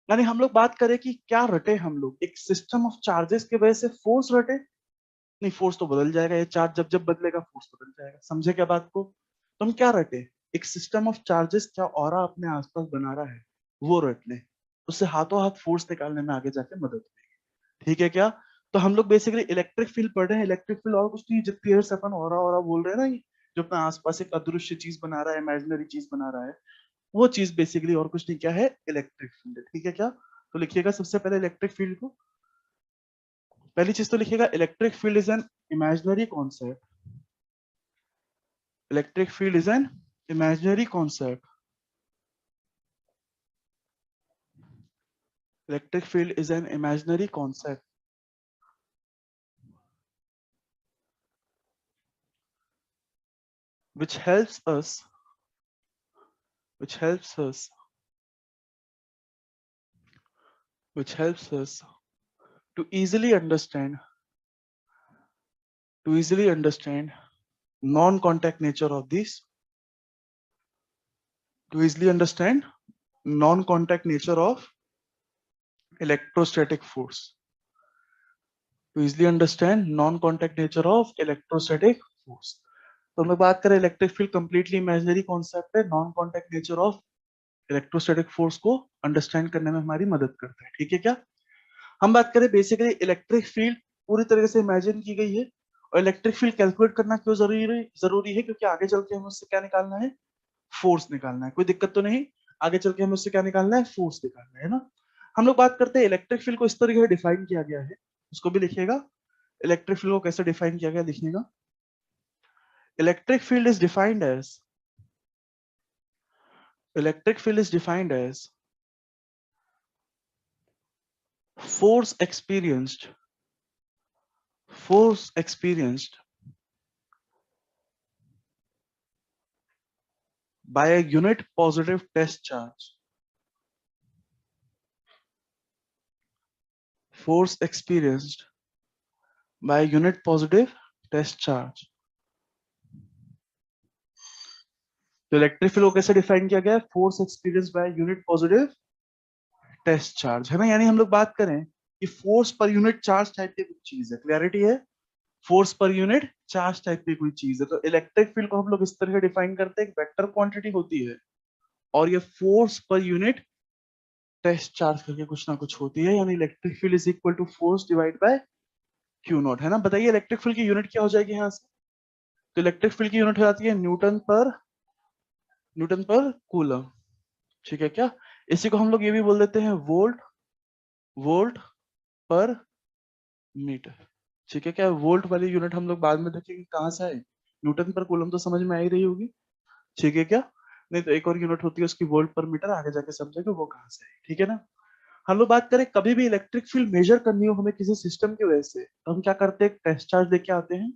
यानी हम लोग बात करें कि क्या रटे हम लोग, एक सिस्टम ऑफ चार्जेस के वजह से फोर्स रटे? नहीं, फोर्स तो बदल जाएगा, ये चार्ज जब जब बदलेगा फोर्स बदल जाएगा। समझे क्या बात को? तो हम क्या रटे? एक सिस्टम ऑफ चार्जेस क्या ऑरा अपने आसपास बना रहा है वो रट ले, उससे हाथों हाथ फोर्स निकालने में आगे जाके मदद मिलेगी। ठीक है क्या? तो हम लोग बेसिकली इलेक्ट्रिक फील्ड पढ़ रहे हैं। इलेक्ट्रिक फील्ड और कुछ नहीं, जितनी देर से अपन ऑरा ऑरा बोल रहे हैं ना, ये जो अपने आसपास एक अदृश्य चीज बना रहा है, इमेजिनरी चीज बना रहा है, वो चीज बेसिकली और कुछ नहीं, क्या है? Electric field. ठीक है क्या? तो लिखिएगा सबसे पहले इलेक्ट्रिक फील्ड को। पहली चीज तो लिखिएगा electric field is an imaginary concept. Electric field is an imaginary concept. Electric field is an imaginary concept which helps us which helps us which helps us to easily understand non-contact nature of these to easily understand non-contact nature of electrostatic force. To easily understand non-contact nature of electrostatic force. तो हम लोग बात करें electric field completely imaginary concept है, non contact nature of electrostatic force को understand करने में हमारी मदद करता है, ठीक है क्या? हम बात करें बेसिकली इलेक्ट्रिक फील्ड पूरी तरीके से इमेजिन की गई है, और इलेक्ट्रिक फील्ड कैलकुलेट करना क्यों जरूरी है? क्योंकि आगे चल के हमें उससे क्या निकालना है? फोर्स निकालना है। कोई दिक्कत तो नहीं? आगे चल के हमें उससे क्या निकालना है? फोर्स निकालना है ना। हम लोग बात करते हैं इलेक्ट्रिक फील्ड को इस तरीके से डिफाइन किया गया है, उसको भी लिखिएगा। इलेक्ट्रिक फील्ड को कैसे डिफाइन किया गया लिखिएगा। Electric field is defined as electric field is defined as force experienced by a unit positive test charge. Force experienced by a unit positive test charge. तो इलेक्ट्रिक फील्ड को कैसे define किया गया है? Force experience by unit positive test charge, है ना। यानी हम लोग बात करें कि force per unit charge type की कुछ चीज है, क्लियरिटी है? Force per unit charge type की कोई चीज है। तो इलेक्ट्रिक फील्ड को हम लोग इस तरह से डिफाइन करते हैं, एक वेक्टर क्वांटिटी होती है और ये force per unit test charge करके कुछ ना कुछ होती है, यानी electric field is equal to force divide by q not, है ना। बताइए इलेक्ट्रिक फील्ड की यूनिट क्या हो जाएगी यहाँ से? तो इलेक्ट्रिक फील्ड की यूनिट हो जाती है न्यूटन पर कूलम, ठीक है क्या? इसी को हम लोग ये भी बोल देते हैं वोल्ट पर मीटर, ठीक है क्या? वोल्ट वाली यूनिट हम लोग बाद में देखेंगे कहाँ से आए, न्यूटन पर कूलम तो समझ में आ ही रही होगी, ठीक है क्या? नहीं तो एक और यूनिट होती है उसकी वोल्ट पर मीटर, आगे जाके समझेंगे वो कहाँ से आई, ठीक है ना। हम लोग बात करें कभी भी इलेक्ट्रिक फील्ड मेजर करनी हो हमें किसी सिस्टम की वजह से, तो हम क्या करते हैं? टेस्ट चार्ज लेके आते हैं,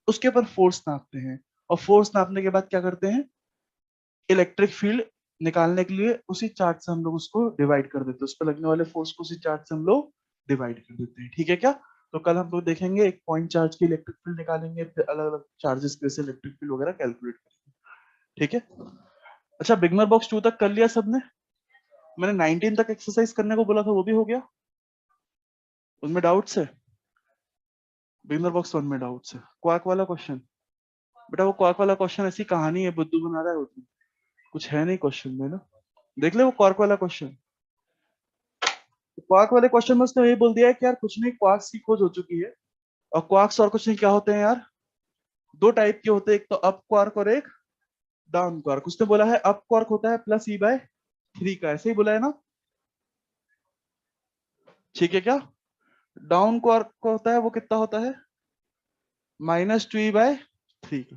उसके ऊपर फोर्स नापते हैं, और फोर्स नापने के बाद क्या करते हैं? इलेक्ट्रिक फील्ड निकालने के लिए उसी चार्ज से हम लोग उसको डिवाइड कर देते हैं, उस पर लगने वाले फोर्स को उसी चार्ज से हम लोग डिवाइड कर देते हैं, ठीक है क्या? तो कल हम लोग देखेंगे एक पॉइंट चार्ज की इलेक्ट्रिक फील्ड निकालेंगे, फिर अलग अलग चार्जेस के से इलेक्ट्रिक फील्ड वगैरह कैलकुलेट करेंगे, ठीक है। अच्छा, बिगनर बॉक्स 2 तक कर लिया सबने? मैंने 19 तक एक्सरसाइज करने को बोला था, वो भी हो गया? उनमें डाउट्स है? बिगनर बॉक्स 1 में डाउट्स है? क्वाक वाला क्वेश्चन, बेटा वो क्वाक वाला क्वेश्चन ऐसी कहानी है, बुद्धू बना रहा है उसमें, कुछ है नहीं क्वेश्चन में ना। देख ले वो क्वार्क वाला क्वेश्चन। क्वार्क वाले क्वेश्चन में उसने ये बोल दिया है कि यार कुछ नहीं, क्वार्क्स की खोज हो चुकी है, और क्वार्क्स और कुछ नहीं क्या होते हैं यार? दो टाइप के होते हैं, एक तो अप क्वार्क और एक डाउन क्वार्क। उसने बोला है अप क्वार्क होता है +E/3 का, ऐसे ही बोला है ना, ठीक है क्या? डाउन क्वार्क का होता है वो कितना होता है? -2E/3 का।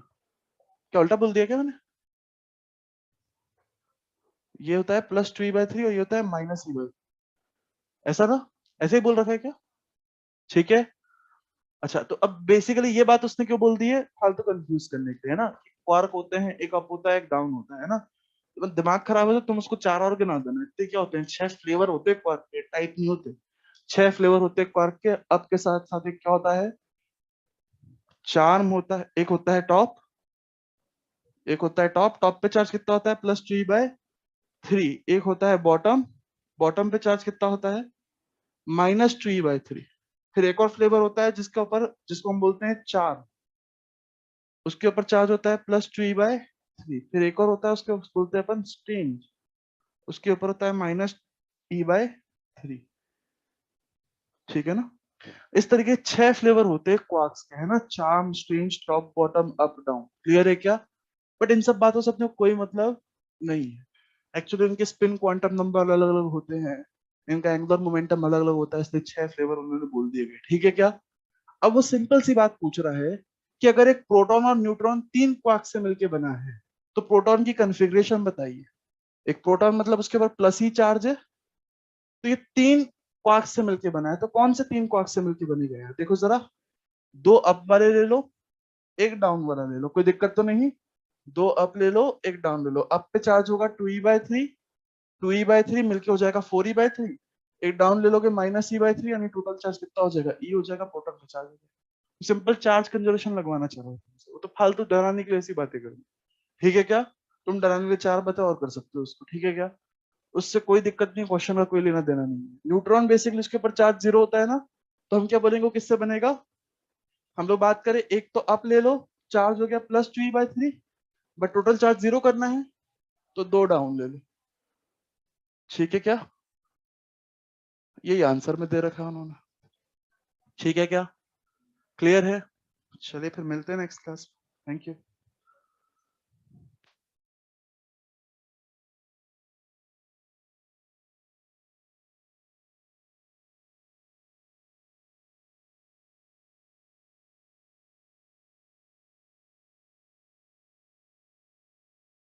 क्या उल्टा बोल दिया क्या मैंने? ये होता है +2E/3 और ये होता है -E/3, ऐसा ना? ऐसे ही बोल रखा है क्या? ठीक है। अच्छा, तो अब बेसिकली ये बात उसने क्यों बोल दी है? फालतू कंफ्यूज करने के लिए, है ना। क्वार्क होते हैं, एक अप होता है एक डाउन होता है ना। तो दिमाग खराब है तो तुम उसको 4 और गिना देना, इतने क्या होते हैं? 6 फ्लेवर होते हैं क्वार्क के, टाइप नहीं होते। 6 फ्लेवर होते हैं क्वार्क के। अप के साथ साथ एक क्या होता है? चार्म होता है, एक होता है टॉप, टॉप पे चार्ज कितना होता है? +2E/3। एक होता है बॉटम, बॉटम पे चार्ज कितना होता है? -2E/3। फिर एक और फ्लेवर होता है जिसके ऊपर, जिसको हम बोलते हैं चार्म, उसके ऊपर चार्ज होता है +2E/3। फिर एक और होता है उसके बोलते हैं अपन स्ट्रेंज, उसके ऊपर होता है -E/3, ठीक है ना। इस तरीके 6 फ्लेवर होते हैं क्वार्क्स के, है ना। Charm, strange, top, bottom, up, down, clear है क्या? बट इन सब बातों से अपने को कोई मतलब नहीं है। एक्चुअली इनके स्पिन क्वांटम नंबर अलग अलग होते हैं, इनका एंगुलर मोमेंटम अलग अलग होता है, इसलिए 6 फ्लेवर उन्होंने बोल दिए गए, ठीक है क्या? अब वो सिंपल सी बात पूछ रहा है कि अगर एक प्रोटॉन और न्यूट्रॉन 3 क्वार्क से मिलकर बना है, तो प्रोटॉन की कॉन्फ़िगरेशन बताइए। एक प्रोटॉन मतलब उसके ऊपर प्लस ही चार्ज है, तो ये 3 क्वार्क से मिलकर बना है, तो कौन से 3 क्वार्क से मिलकर बने गए हैं? देखो जरा, 2 अप वाले ले लो, एक डाउन वाला ले लो, कोई दिक्कत तो नहीं। 2 अप ले लो, एक डाउन ले लो। अप पे चार्ज होगा 2E/3, 2E/3 मिलके हो जाएगा 4E/3। एक डाउन ले लोगे -E/3, यानी टोटल चार्ज कितना हो जाएगा? E हो जाएगा, प्रोटॉन का चार्ज हो जाएगा। सिंपल चार्ज कंजर्वेशन लगवाना चाह रहा हूँ तुमसे, वो तो फालतू डराने के लिए ऐसी बातें करो, ठीक है क्या? तुम डराने के लिए 4 बातें और कर सकते हो उसको, ठीक है क्या? उससे कोई दिक्कत नहीं, क्वेश्चन का कोई लेना देना नहीं है। न्यूट्रॉन बेसिकली उसके ऊपर चार्ज 0 होता है ना, तो हम क्या बोलेंगे वो किससे बनेगा? हम लोग बात करें, एक तो अप ले लो, चार्ज हो गया +2e/3, बट टोटल चार्ज 0 करना है तो 2 डाउन ले लो। ठीक है क्या? यही आंसर में दे रखा है उन्होंने। ठीक है क्या? क्लियर है? चलिए फिर मिलते हैं नेक्स्ट क्लास। Thank you.